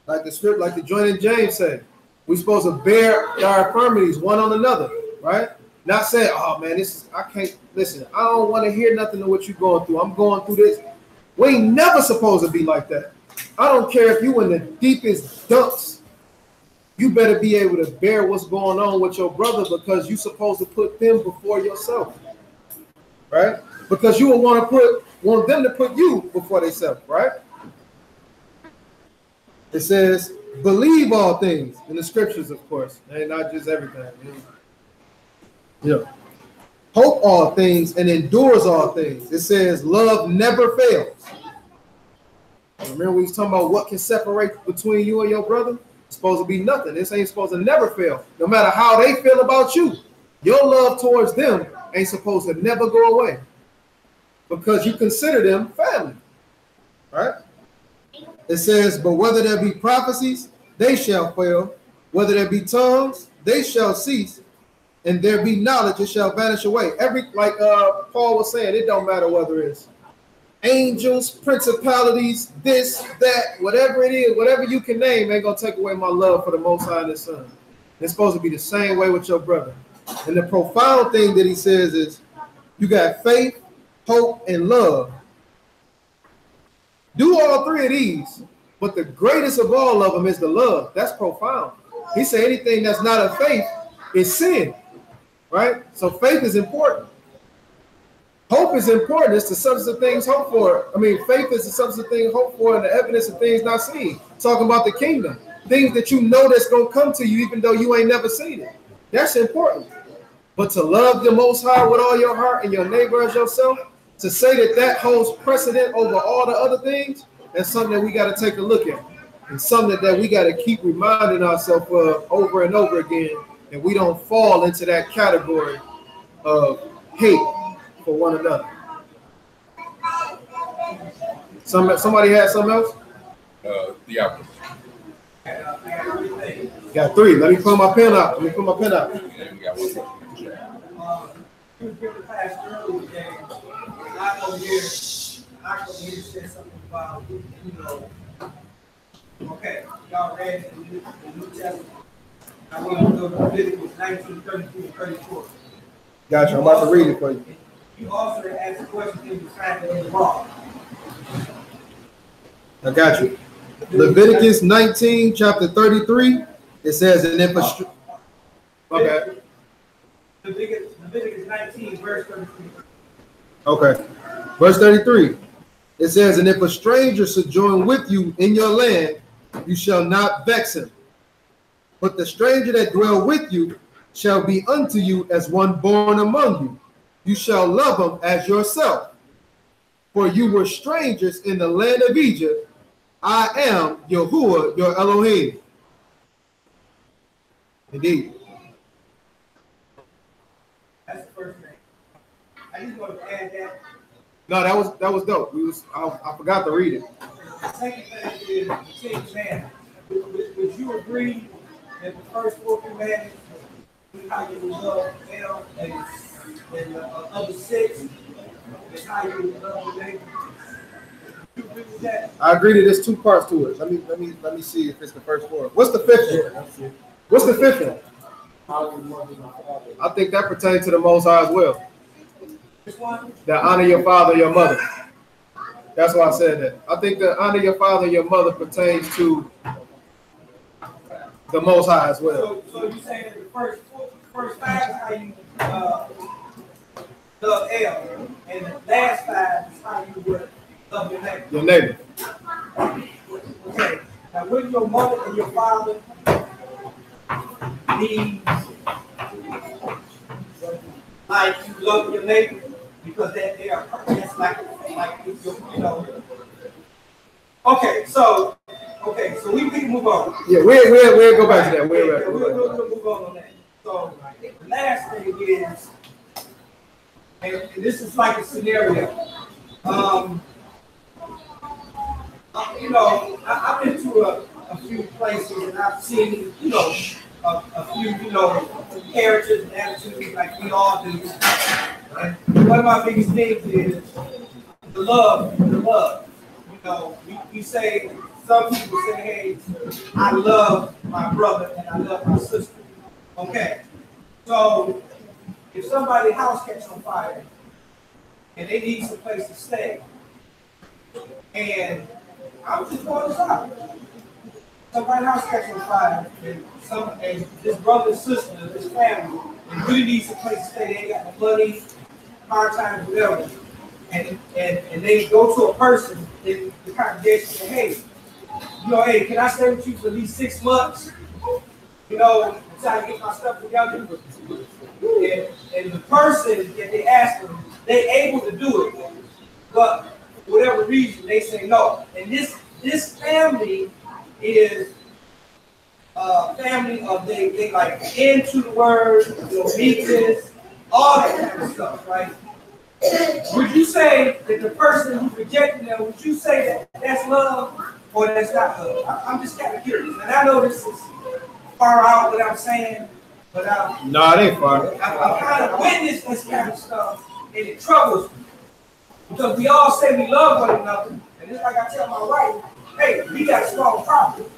Like the script, like the joint in James said, we're supposed to bear our infirmities one on another, right? Not saying, oh man, I can't listen. I don't want to hear nothing of what you're going through. I'm going through this. We ain't never supposed to be like that. I don't care if you in the deepest dumps. You better be able to bear what's going on with your brother because you're supposed to put them before yourself. right? Because you will want them to put you before they self, right? It says, believe all things in the scriptures, of course, and not just everything. Yeah. Hope all things and endures all things. It says, love never fails. Remember we was talking about what can separate between you and your brother? It's supposed to be nothing. This ain't supposed to never fail. No matter how they feel about you, your love towards them ain't supposed to never go away because you consider them family, right? It says, but whether there be prophecies, they shall fail. Whether there be tongues, they shall cease. And there be knowledge, it shall vanish away. Like Paul was saying, it don't matter whether it's angels, principalities, this, that, whatever it is, whatever you can name, ain't gonna take away my love for the Most High and His Son. It's supposed to be the same way with your brother. And the profound thing that he says is, you got faith, hope, and love. Do all three of these, but the greatest of all of them is the love. That's profound. He said anything that's not of faith is sin, right? So faith is important. Hope is important. It's the substance of things hoped for. I mean, faith is the substance of things hoped for and the evidence of things not seen. Talking about the kingdom. Things that you know that's going to come to you even though you ain't never seen it. That's important. But to love the Most High with all your heart and your neighbor as yourself, to say that that holds precedent over all the other things, that's something that we got to take a look at. And something that we got to keep reminding ourselves of over and over again, and we don't fall into that category of hate for one another. Somebody had something else? Diablo. Got three. Let me pull my pen out. And then we got one. You were given class earlier today. I over here said something about, okay, y'all read the New Testament. I want to go to Leviticus 19, 33, and 34. Gotcha. I'm about to read it for you. You also asked a question in the fact that it's wrong. I got you. Leviticus 19, chapter 33. It says, and if a okay. Leviticus 19, verse 33. Okay. Verse 33. It says, and if a stranger sojourn with you in your land, you shall not vex him. But the stranger that dwell with you shall be unto you as one born among you. You shall love him as yourself. For you were strangers in the land of Egypt. I am Yahuwah, your Elohim. Indeed. That's the first thing. I just want to add that. No, that was dope. I forgot to read it. The second thing is the Ten Commandments. Would you agree that the first four commandments, how you love hell, and the other six is how you love the neighbor? You agree with that? I agree that there's two parts to it. Let me see if it's the first four. What's the fifth one? What's the fifth one? I think that pertains to the Most High as well. Which one? That honor your father and your mother. That's why I said that. I think that honor your father and your mother pertains to the Most High as well. So you saying that the first five is how you love El, and the last five is how you would love your neighbor. Your neighbor. Okay. Now, would your mother and your father be like you love your neighbor because they are that's like you know. Okay, so we can move on. Yeah, we'll go back to that. We'll move on that. So the last thing is, and this is like a scenario. I've been to a few places and I've seen, a few, characters and attitudes like we all do. And one of my biggest things is the love. We say, some people say, hey, I love my brother and I love my sister. Okay. So if somebody's house catches on fire and they need some place to stay, and I'm just going to stop. Somebody's house catches on fire, and this brother and sister, this family, and really needs a place to stay. They ain't got no money, hard times, whatever, and they go to a person in the congregation and say, hey, hey, can I stay with you for at least 6 months? Until I get my stuff together. And the person that they ask them, they able to do it, but for whatever reason they say no. And this family is a family of they like into the word, meekness, all that kind of stuff, right? Would you say that the person who's rejecting them, would you say that that's love or that's not love? I'm just kind of curious, and I know this is far out what I'm saying, but no, it ain't far. I kind of witnessed this kind of stuff, and it troubles me because we all say we love one another, and it's like I tell my wife, hey, we got a strong problem.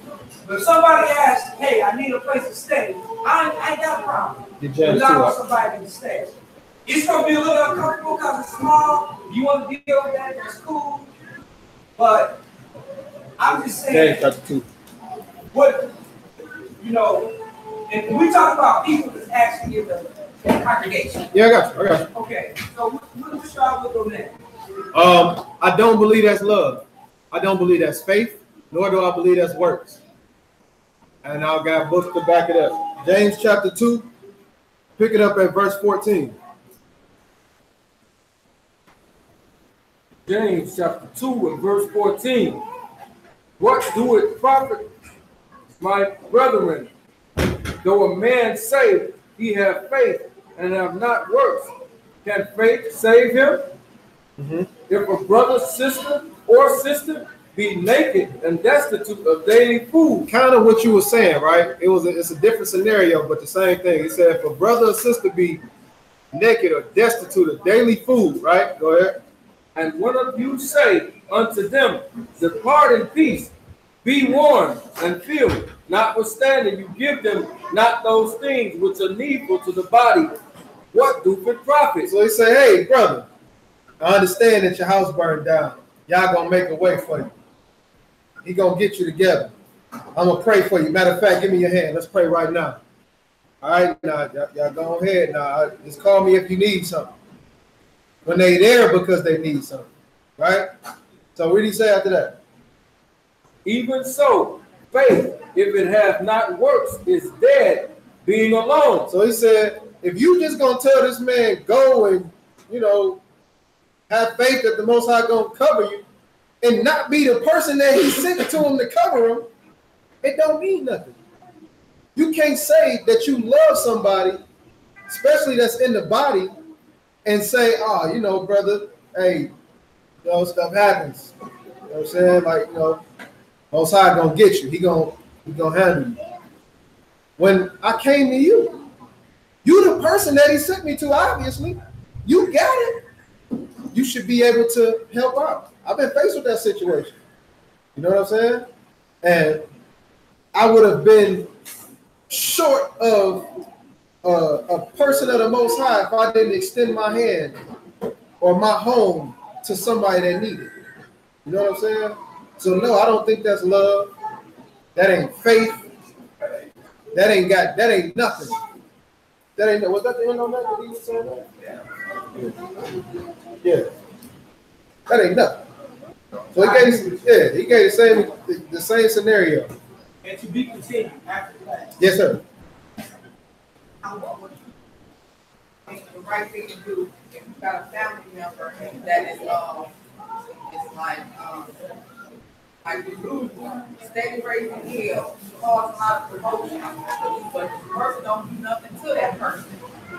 But if somebody asks, hey, I need a place to stay, I ain't got a problem. Allowing somebody to stay. It's gonna be a little uncomfortable because it's small. You want to deal with that, that's cool. But I'm just saying, what, and when we talk about people that's actually in the congregation. Yeah, I got you. Okay, so what y'all look on that? I don't believe that's love. I don't believe that's faith, nor do I believe that's works. And I've got books to back it up. James chapter 2, pick it up at verse 14. James chapter 2 and verse 14. What do it profit, my brethren, though a man say he have faith and have not works? Can faith save him? Mm-hmm. If a brother, sister, or sister be naked and destitute of daily food. Kind of what you were saying, right? It's a different scenario, but the same thing. He said if a brother or sister be naked or destitute of daily food, right? Go ahead. And one of you say unto them, depart in peace, be warned and filled, notwithstanding you give them not those things which are needful to the body, what do it profit? So he say, hey, brother, I understand that your house burned down. Y'all gonna make a way for you. He gonna get you together. I'm gonna pray for you. Matter of fact, give me your hand. Let's pray right now. All right, now y'all go ahead. Now just call me if you need something. When they there because they need something, right? So what did he say after that? Even so, faith, if it has not works, is dead, being alone. So he said, if you just gonna tell this man go and have faith that the Most High gonna cover you, and not be the person that he sent to him to cover him, it don't mean nothing. You can't say that you love somebody, especially that's in the body, and say, oh, brother, hey, stuff happens. You know what I'm saying? Like, Most High gonna get you. He gonna handle you. When I came to you, you the person that he sent me to, obviously. You got it. You should be able to help out. I've been faced with that situation. You know what I'm saying? And I would have been short of a person of the Most High if I didn't extend my hand or my home to somebody that needed it. You know what I'm saying? So no, I don't think that's love. That ain't faith. That ain't nothing. That ain't, was that the end on that? Did he was saying that? Yeah. That ain't nothing. So he gave the same scenario. And to be continued after that. Yes, sir. The right thing to do if you got a family member that is like you lose one, steady raising hell, cause a lot of promotion, but the person don't do nothing to that person.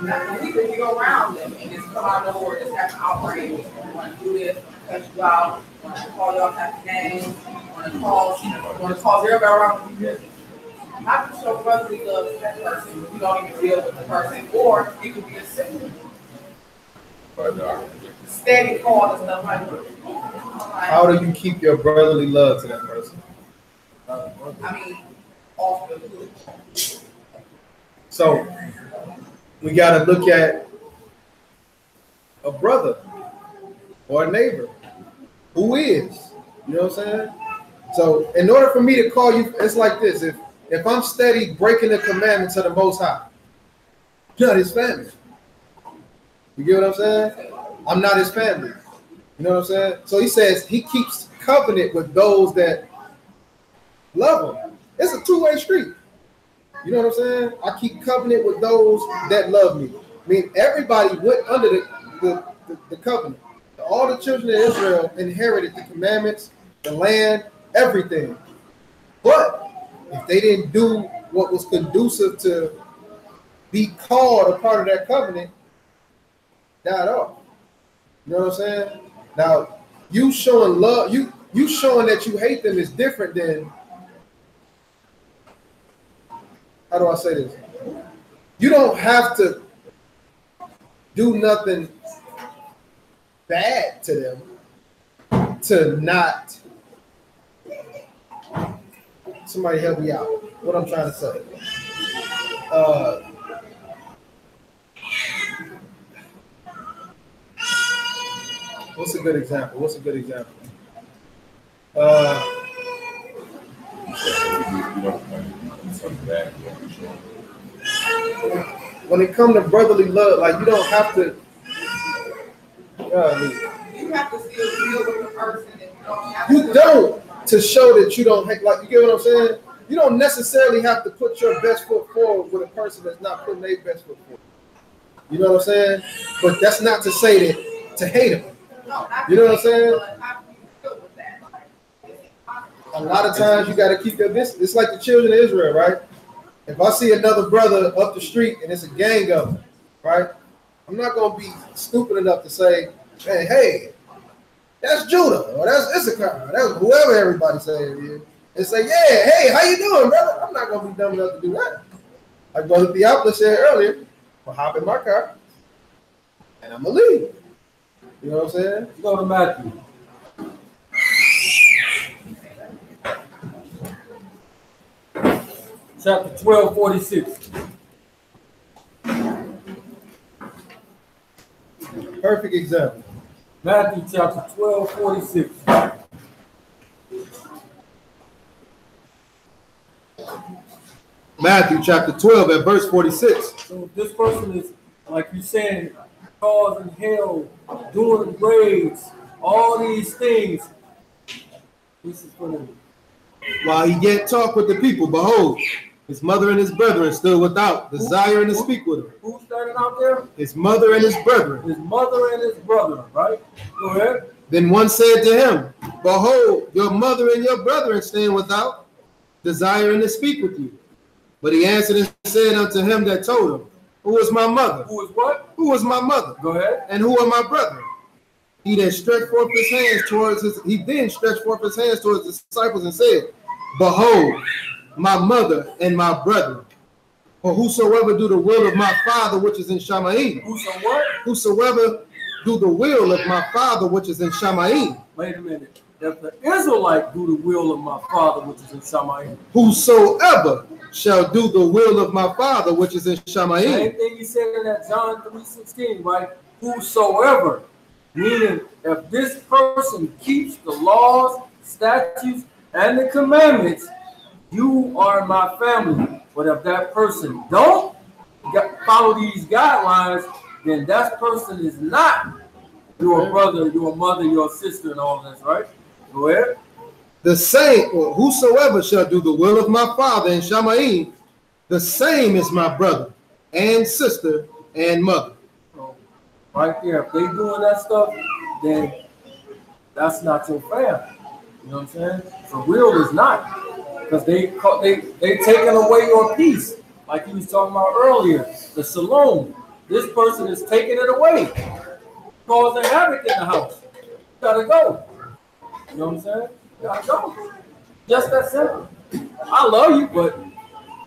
Now, we can go around them and just come out of nowhere, just have an outrage. Want to do this, cut you out, want to call you all types of names, want to cause everybody around you. How can you show brotherly love to that person if you don't even deal with the person, or it could be a simple steady call and stuff like that. How do you keep your brotherly love to that person? Off the hood. So we got to look at a brother or a neighbor who is, you know what I'm saying? So in order for me to call you, it's like this. If I'm steady breaking the commandments of the Most High, not his family. You get what I'm saying? I'm not his family. You know what I'm saying? So he says he keeps covenant with those that love him. It's a two-way street. You know what I'm saying? I keep covenant with those that love me. I mean, everybody went under the covenant. All the children of Israel inherited the commandments, the land, everything. But if they didn't do what was conducive to be called a part of that covenant, died off. You know what I'm saying? Now, you showing love, you showing that you hate them is different than, how do I say this? You don't have to do nothing bad to them to not. Somebody help me out. What I'm trying to say. What's a good example? When it comes to brotherly love, like you don't have to. You have to still deal with the person. You don't to show that you don't hate. Like you get what I'm saying? You don't necessarily have to put your best foot forward with a person that's not putting their best foot forward. You know what I'm saying? But that's not to say that to hate them. You know what I'm saying? A lot of times you got to keep your distance. It's like the children of Israel, right? If I see another brother up the street and it's a gang of them, right? I'm not going to be stupid enough to say, hey, that's Judah, or that's Issachar, that's whoever everybody say it is. And say, yeah, hey, how you doing, brother? I'm not going to be dumb enough to do that. Like Brother Theophilus said earlier, I'll hop in my car and I'm going to leave. You know what I'm saying? Let's go to Matthew. Chapter 12:46. Perfect example. Matthew chapter 12:46. Matthew chapter 12 at verse 46. So this person is, like you're saying, causing hell, doing raids, all these things. This is for them. While he yet talked with the people, behold, his mother and his brethren stood without, desiring to speak with him. Who's standing out there? His mother and his brethren. His mother and his brother, right? Go ahead. Then one said to him, behold, your mother and your brethren stand without, desiring to speak with you. But he answered and said unto him that told him, who is my mother? Who is what? Who is my mother? Go ahead. And who are my brethren? He then stretched forth his hands towards his disciples and said, behold, my mother and my brethren. For whosoever do the will of my Father which is in Shamayim. Whosoever do the will of my Father which is in Shamayim. Wait a minute. If the Israelite do the will of my Father which is in Shamayim. Whosoever shall do the will of my Father which is in Shamayim. Same thing he said in that John 3:16, right? Whosoever, meaning if this person keeps the laws, statutes, and the commandments, you are my family. But if that person don't follow these guidelines, then that person is not your brother, your mother, your sister, and all this, right? Go ahead. The same, or whosoever shall do the will of my Father in Shamayim, the same is my brother and sister and mother. So, right there, if they doing that stuff, then that's not your family. You know what I'm saying? For real is not. Because they taking away your peace. Like he was talking about earlier, the shalom. This person is taking it away. Causing havoc in the house. You gotta go. You know what I'm saying? You gotta go. Just that simple. I love you, but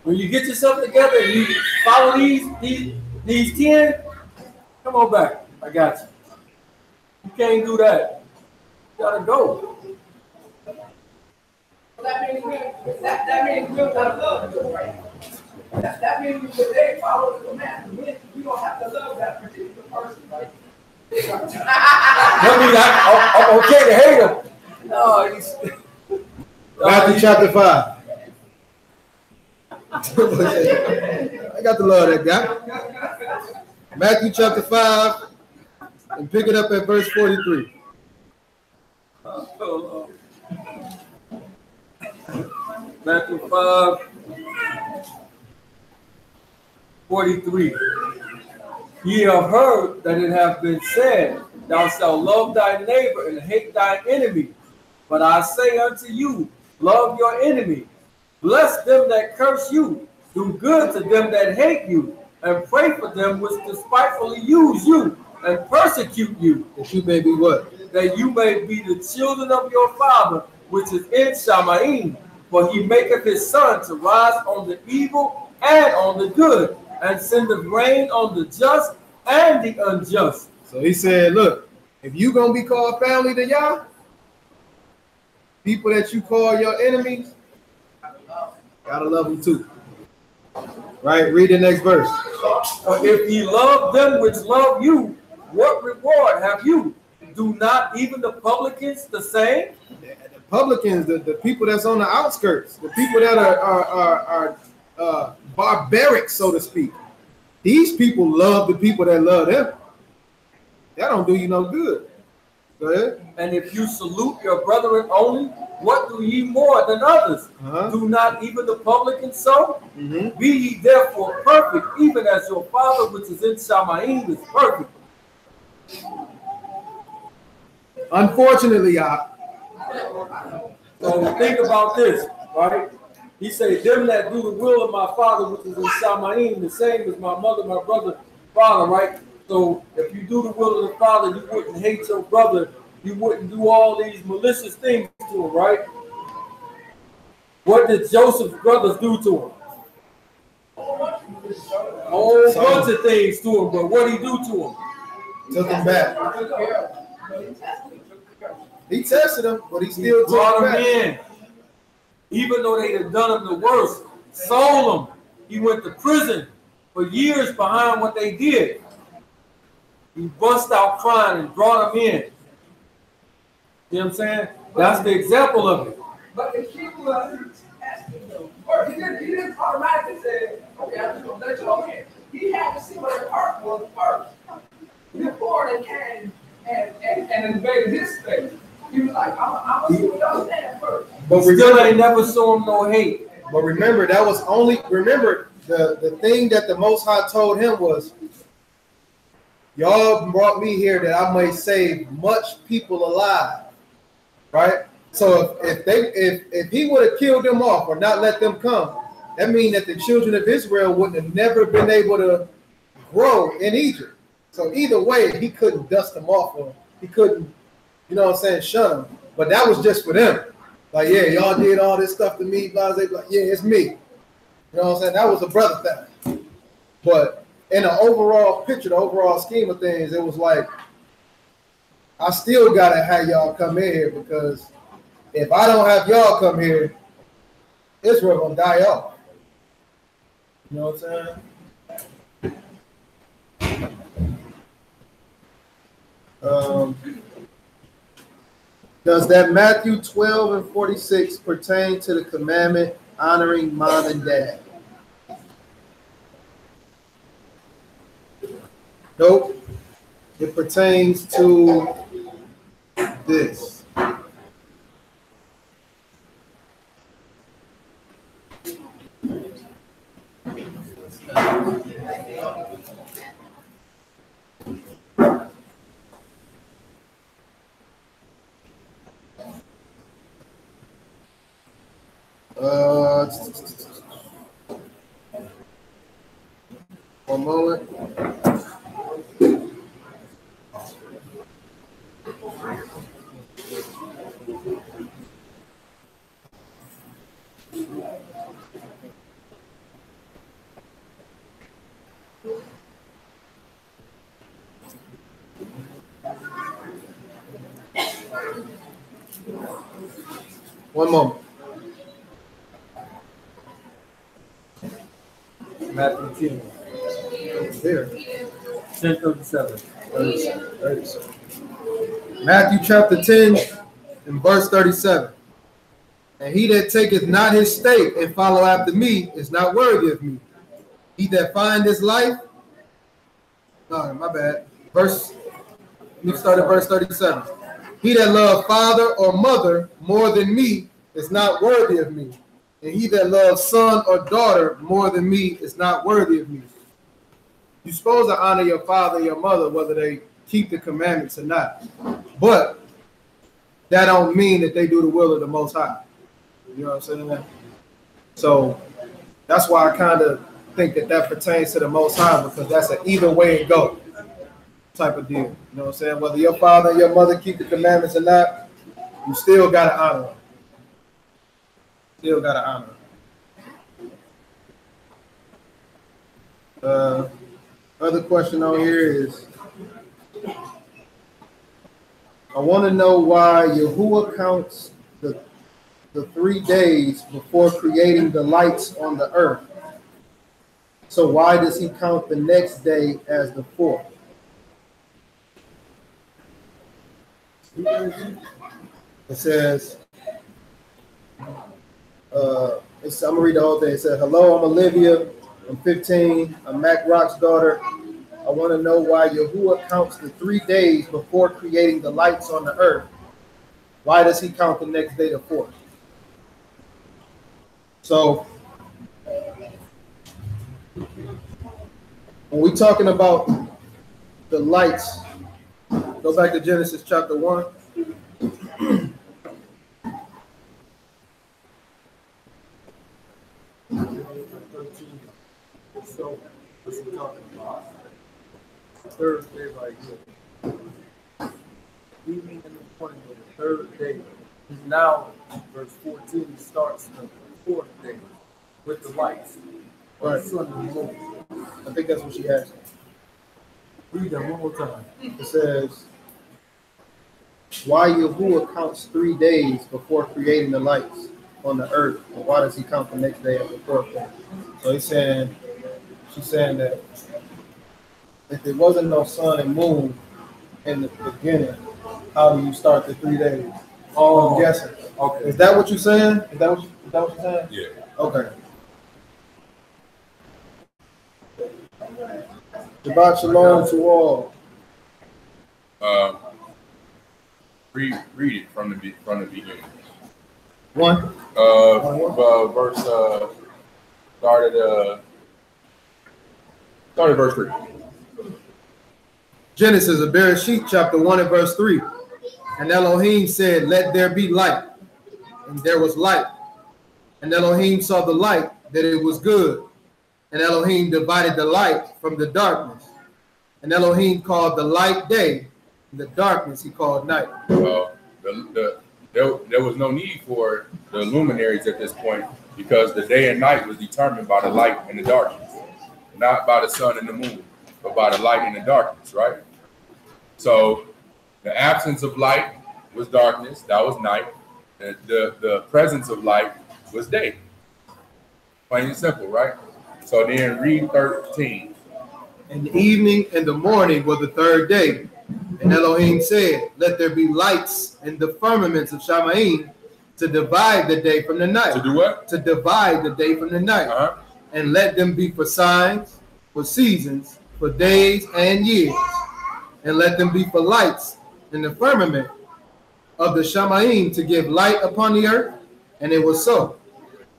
when you get yourself together and you follow these 10, come on back. I got you. You can't do that. You gotta go. That means we don't gotta love them, right? That means if they follow the commandment, we don't have to love that particular person, right? That means I'm okay to hate him. No, Matthew chapter 5. I got the love of that guy. Matthew chapter 5 And pick it up at verse 43. Matthew 5:43. Ye have heard that it hath been said, Thou shalt love thy neighbor and hate thine enemy. But I say unto you, love your enemy. Bless them that curse you. Do good to them that hate you. And pray for them which despitefully use you and persecute you. That you may be what? That you may be the children of your Father, which is in Shamayim. For he maketh his sun to rise on the evil and on the good, and sendeth rain on the just and the unjust. So he said, look, if you going to be called family to y'all, people that you call your enemies, gotta love them too. Right? Read the next verse. If ye love them which love you, what reward have you? Do not even the publicans the same? The publicans, the people that's on the outskirts, the people that are barbaric, so to speak. These people love the people that love them. That don't do you no good. Go ahead. And if you salute your brethren only, what do ye more than others? Do not even the publicans so? Be ye therefore perfect, even as your Father which is in Shamayim is perfect. Unfortunately, so think about this, right? He said, them that do the will of my Father which is in Shamayim, the same as my mother, my brother, father, right? So if you do the will of the Father, you wouldn't hate your brother. You wouldn't do all these malicious things to him, right? What did Joseph's brothers do to him? A whole bunch of things to him, but what did he do to him? Took him back. He tested him, but he still brought him in. Even though they had done him the worst, sold him. He went to prison for years behind what they did. He bust out crying and brought him in. You know what I'm saying? That's the example of it. But if people are asking him, or he didn't automatically say, okay, I'm just going to let you know in. He had to see what his heart was first. Before they came and invaded his space. He was like, I'm going to see what y'all stand first. But still, they never saw him no hate. But remember, that was only, the thing that the Most High told him was, y'all brought me here that I may save much people alive. Right? So if he would have killed them off or not let them come, that means that the children of Israel wouldn't have never been able to grow in Egypt. So either way, he couldn't dust them off, or he couldn't, you know what I'm saying, shun them. But that was just for them. Like, yeah, y'all did all this stuff to me, blah, blah, blah. Yeah, it's me. You know what I'm saying? That was a brother thing. But in the overall picture, the overall scheme of things, it was like, I still gotta have y'all come in here, because if I don't have y'all come here, Israel gonna die off. You know what I'm saying? Does that Matthew 12 and 46 pertain to the commandment honoring mom and dad? Nope. It pertains to this. One moment. One moment. Matthew 10. There. 10:37. Matthew chapter 10 and verse 37. And he that taketh not his stake and follow after me is not worthy of me. He that find his life, no, my bad. Verse Let's start at verse 37. He that loves father or mother more than me is not worthy of me. And he that loves son or daughter more than me is not worthy of me. You're supposed to honor your father and your mother, whether they keep the commandments or not. But that don't mean that they do the will of the Most High. You know what I'm saying? So that's why I kind of think that that pertains to the Most High, because that's an either way it go type of deal. You know what I'm saying? Whether your father and your mother keep the commandments or not, you still got to honor them. Still got to honor them. Other question on here is, I want to know why Yahuwah counts the 3 days before creating the lights on the earth. So why does he count the next day as the 4th? It says, I'm going to read the whole thing. It says, hello, I'm Olivia. I'm 15. I'm Mac Rock's daughter. I want to know why Yahuwah counts the 3 days before creating the lights on the earth. Why does he count the next day the 4th? So, when we're talking about the lights, go back to Genesis chapter 1. So, what's he talking about? Thursday right here. Evening in the morning of the 3rd day. Now, verse 14 starts the 4th day with the lights. Right. Sun and moon. I think that's what she asked. Read that one more time. It says, why Yahuwah counts 3 days before creating the lights on the earth, and why does he count the next day as the 4th day? So she's saying that if there wasn't no sun and moon in the beginning, how do you start the 3 days? Oh, I'm guessing. Okay. Is that what you're saying? Is that what you're saying? Yeah. Okay. Shabbat shalom to all. Read it from the beginning. One. Verse started verse 3. Genesis, Bereshit, chapter 1 and verse 3. And Elohim said, let there be light. And there was light. And Elohim saw the light, that it was good. And Elohim divided the light from the darkness. And Elohim called the light day, and the darkness he called night. There was no need for the luminaries at this point, because the day and night was determined by the light and the darkness, not by the sun and the moon, but by the light and the darkness, right? So the absence of light was darkness, that was night. The presence of light was day. Plain and simple, right? So then read 13. And the evening and the morning were the 3rd day. And Elohim said, let there be lights in the firmaments of Shamayim to divide the day from the night. To do what? To divide the day from the night. And let them be for signs, for seasons, for days and years. And let them be for lights in the firmament of the Shamayim to give light upon the earth. And it was so.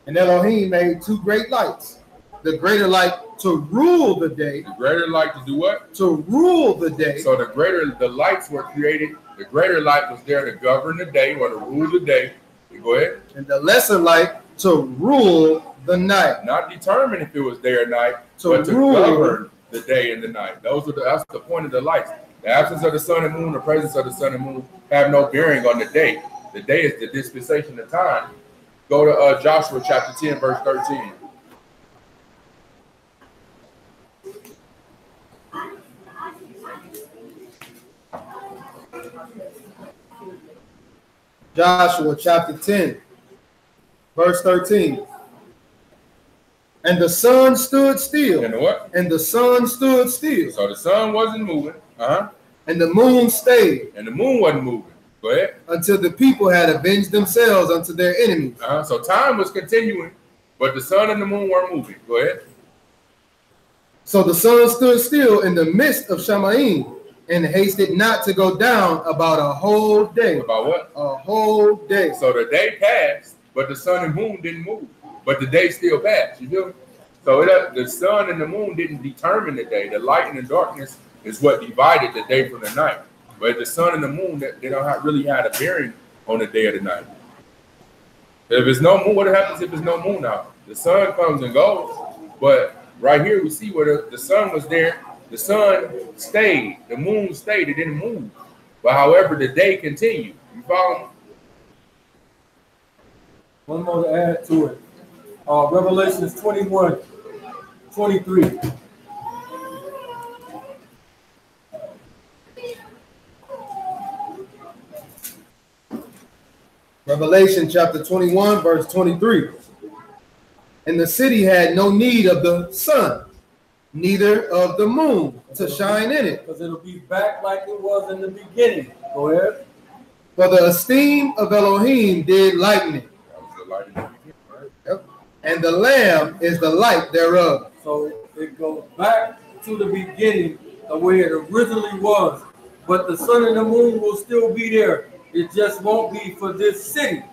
And Elohim made 2 great lights. The greater light to rule the day. The greater light to do what? To rule the day. So the lights were created. The greater light was there to govern the day or to rule the day. Go ahead. And the lesser light to rule the night. Not determine if it was day or night, but to govern the day and the night. That's the point of the lights. The absence of the sun and moon, the presence of the sun and moon have no bearing on the day. The day is the dispensation of time. Go to Joshua chapter 10, verse 13. Joshua chapter 10, verse 13. And the sun stood still. And the what? And the sun stood still. So the sun wasn't moving. And the moon stayed. And the moon wasn't moving. Go ahead. Until the people had avenged themselves unto their enemies. So time was continuing, but the sun and the moon weren't moving. Go ahead. So the sun stood still in the midst of Shamayim, And hasted not to go down about a whole day. About what? A whole day. So the day passed, but the sun and moon didn't move. But the day still passed. You feel me? So the sun and the moon didn't determine the day. The light and the darkness is what divided the day from the night. But the sun and the moon, they don't really have a bearing on the day or the night. If there's no moon, what happens if there's no moon out? The sun comes and goes. But right here we see where the sun was there. The sun stayed. The moon stayed. It didn't move. But however, the day continued. You follow me? One more to add to it. Revelation 21:23. Revelation chapter 21, verse 23. And the city had no need of the sun, neither of the moon to shine in it. Because it'll be back like it was in the beginning. Go ahead. For the esteem of Elohim did lighten it. That was the light in the beginning, right? Yep. And the Lamb is the light thereof. So it goes back to the beginning the way it originally was. But the sun and the moon will still be there. It just won't be for this city.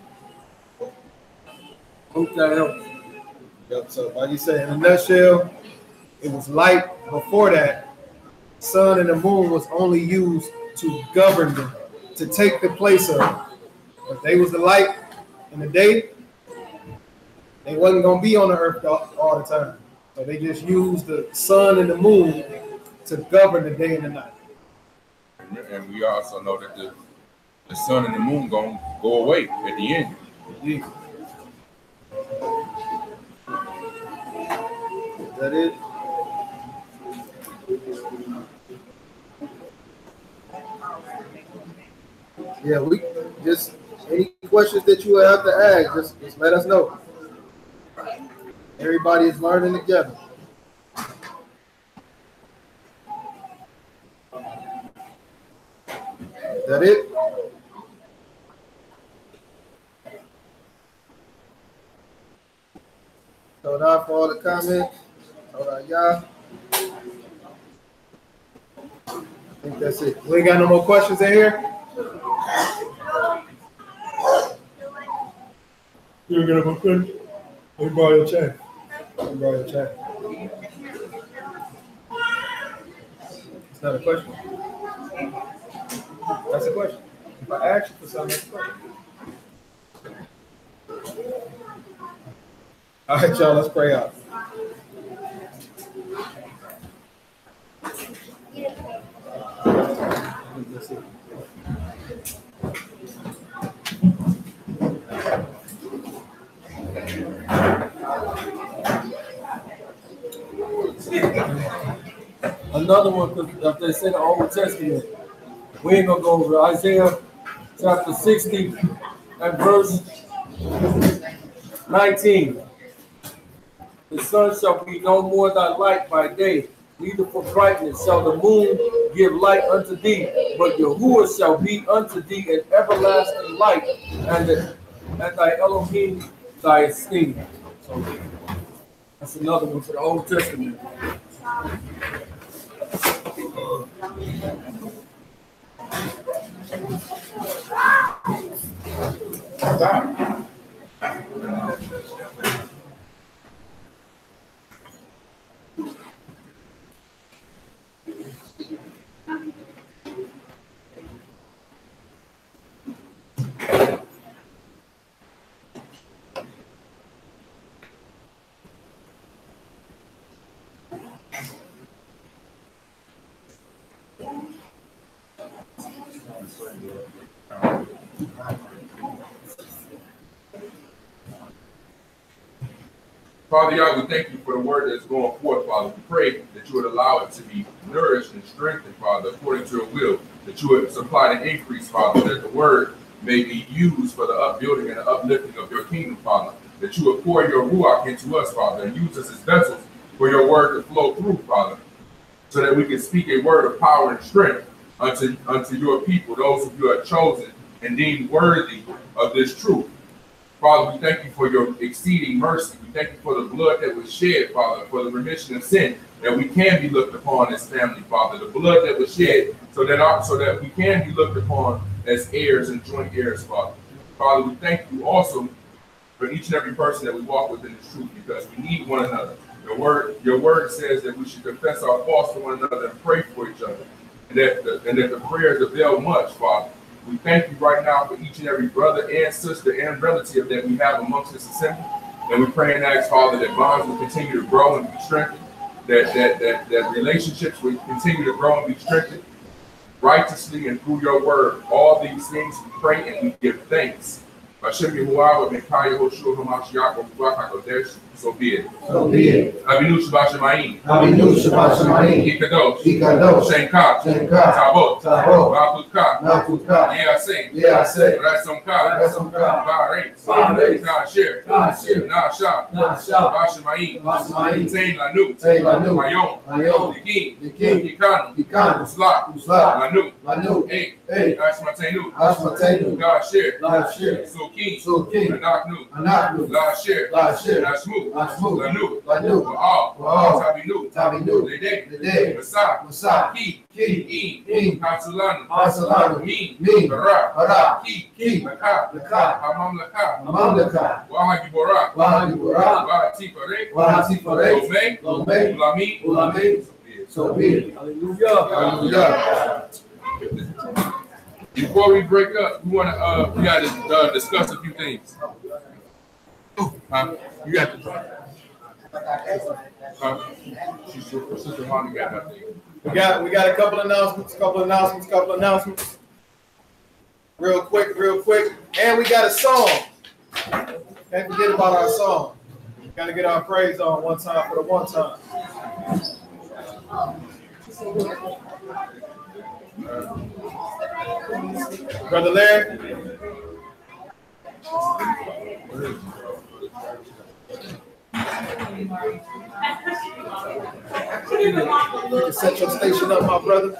Hope that helps. Yep. So like you say, in a nutshell, it was light before that. Sun and the moon was only used to govern them, to take the place of it. If they was the light in the day, they wasn't going to be on the earth all the time. So they just used the sun and the moon to govern the day and the night. And we also know that the sun and the moon going to go away at the end. Yeah. Is that it? Yeah, we just any questions that you have to ask, just let us know. Everybody is learning together. Is that it? Hold on for all the comments. Hold on, y'all. I think that's it. We ain't got no more questions in here? You ain't got no more questions? Let me borrow your check. Let me borrow your check. It's not a question. That's a question. If I ask you for something, that's a question. All right, y'all, let's pray out. That's it. Another one, because they say the Old Testament, we ain't gonna go over Isaiah chapter 60 and verse 19. The sun shall be no more thy light by day, neither for brightness shall the moon give light unto thee, but Yahuwah shall be unto thee an everlasting light, and thy Elohim thy esteem. So that's another one for the Old Testament. Father God, we thank you for the word that's going forth, Father. We pray that you would allow it to be nourished and strengthened, Father, according to your will, that you would supply the increase, Father, that the word may be used for the upbuilding and the uplifting of your kingdom, Father, that you would pour your Ruach into us, Father, and use us as vessels for your word to flow through, Father, so that we can speak a word of power and strength unto your people, those who you have chosen and deemed worthy of this truth. Father, we thank you for your exceeding mercy. We thank you for the blood that was shed, Father, for the remission of sin, that we can be looked upon as family, Father. The blood that was shed so that we can be looked upon as heirs and joint heirs, Father. Father, we thank you also for each and every person that we walk with in this truth, because we need one another. Your word says that we should confess our faults to one another and pray for each other, and that the prayers avail much, Father. We thank you right now for each and every brother and sister and relative that we have amongst this assembly. And we pray and ask, Father, that bonds will continue to grow and be strengthened, that relationships will continue to grow and be strengthened righteously and through your word. All these things we pray and we give thanks. So be it. So be it. Avinu Shabbat Shemayim. Avinu Shabbat Shemayim. Ikadosh. Ikadosh. Shenka. Shenka. Tabot. Tabot. Malkutka. Malkutka. Yeaseh. Yeaseh. Rasomka. Rasomka. Bareis. Bareis. Nasher. Nasher. Nasha. Nasha. Bashemayim. Bashemayim. Tein Lanu. Tein Lanu. Mayom. Mayom. Dikin. Dikin. Ikanu. Ikanu. Uslak. Uslak. Lanu. Lanu. Eight. Eight. Ashmatenu. Ashmatenu. Gasher. Nasher. Sukin. Sukin. Anaknu. Anaknu. Lasher. Lasher. Nashmu. Nashmu. Lanu. Lanu. Wa'al. Tabinu. Tabinu. Lede. Lede. Masa. Masa. Ki. Ki. In. Hatsulanu. Hatsulanu. Min. Min. Bara. Bara. Ki. Ki. Laka. Laka. Hamamlaka. Mamlaka. Wahagibora. Wahagibora. Wahatifare. Wahatifare. Lomei. Lomei. Ulami. Ulami. So be it. Hallelujah. Hallelujah. Before we break up, we got to discuss a few things. You got to. Sister Mommy got nothing. We got a couple announcements. Real quick. And we got a song. Can't forget about our song. Gotta get our praise on one time for the one time. Brother Larry. You can set your station up, my brother.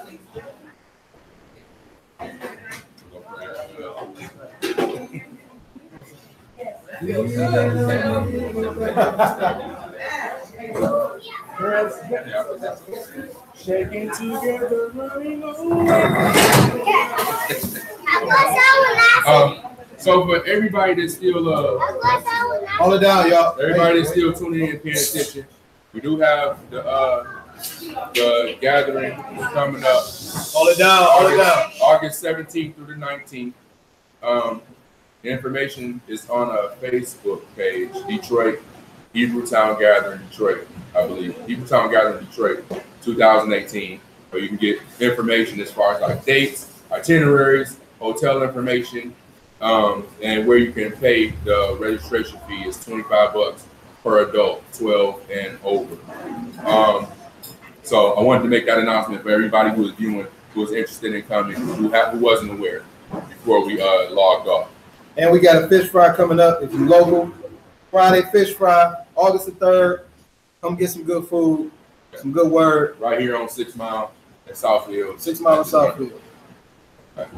Shaking together, running So for everybody that's still Hold it down, y'all. everybody that's still tuning in and paying attention, we do have the gathering coming up. Hold it down. August 17th through the 19th. The information is on a Facebook page, Detroit Hebrew Town Gathering Detroit, I believe. Hebrew Town Gathering Detroit 2018, where you can get information as far as like dates, itineraries, hotel information, and where you can pay. The registration fee is $25 per adult, 12 and over. So I wanted to make that announcement for everybody who is viewing, who is interested in coming, who wasn't aware before we logged off. And we got a fish fry coming up. If you're local, Friday fish fry, August the 3rd. Come get some good food, some good word. Right here on 6 Mile in Southfield. 6 Mile in Southfield. Okay.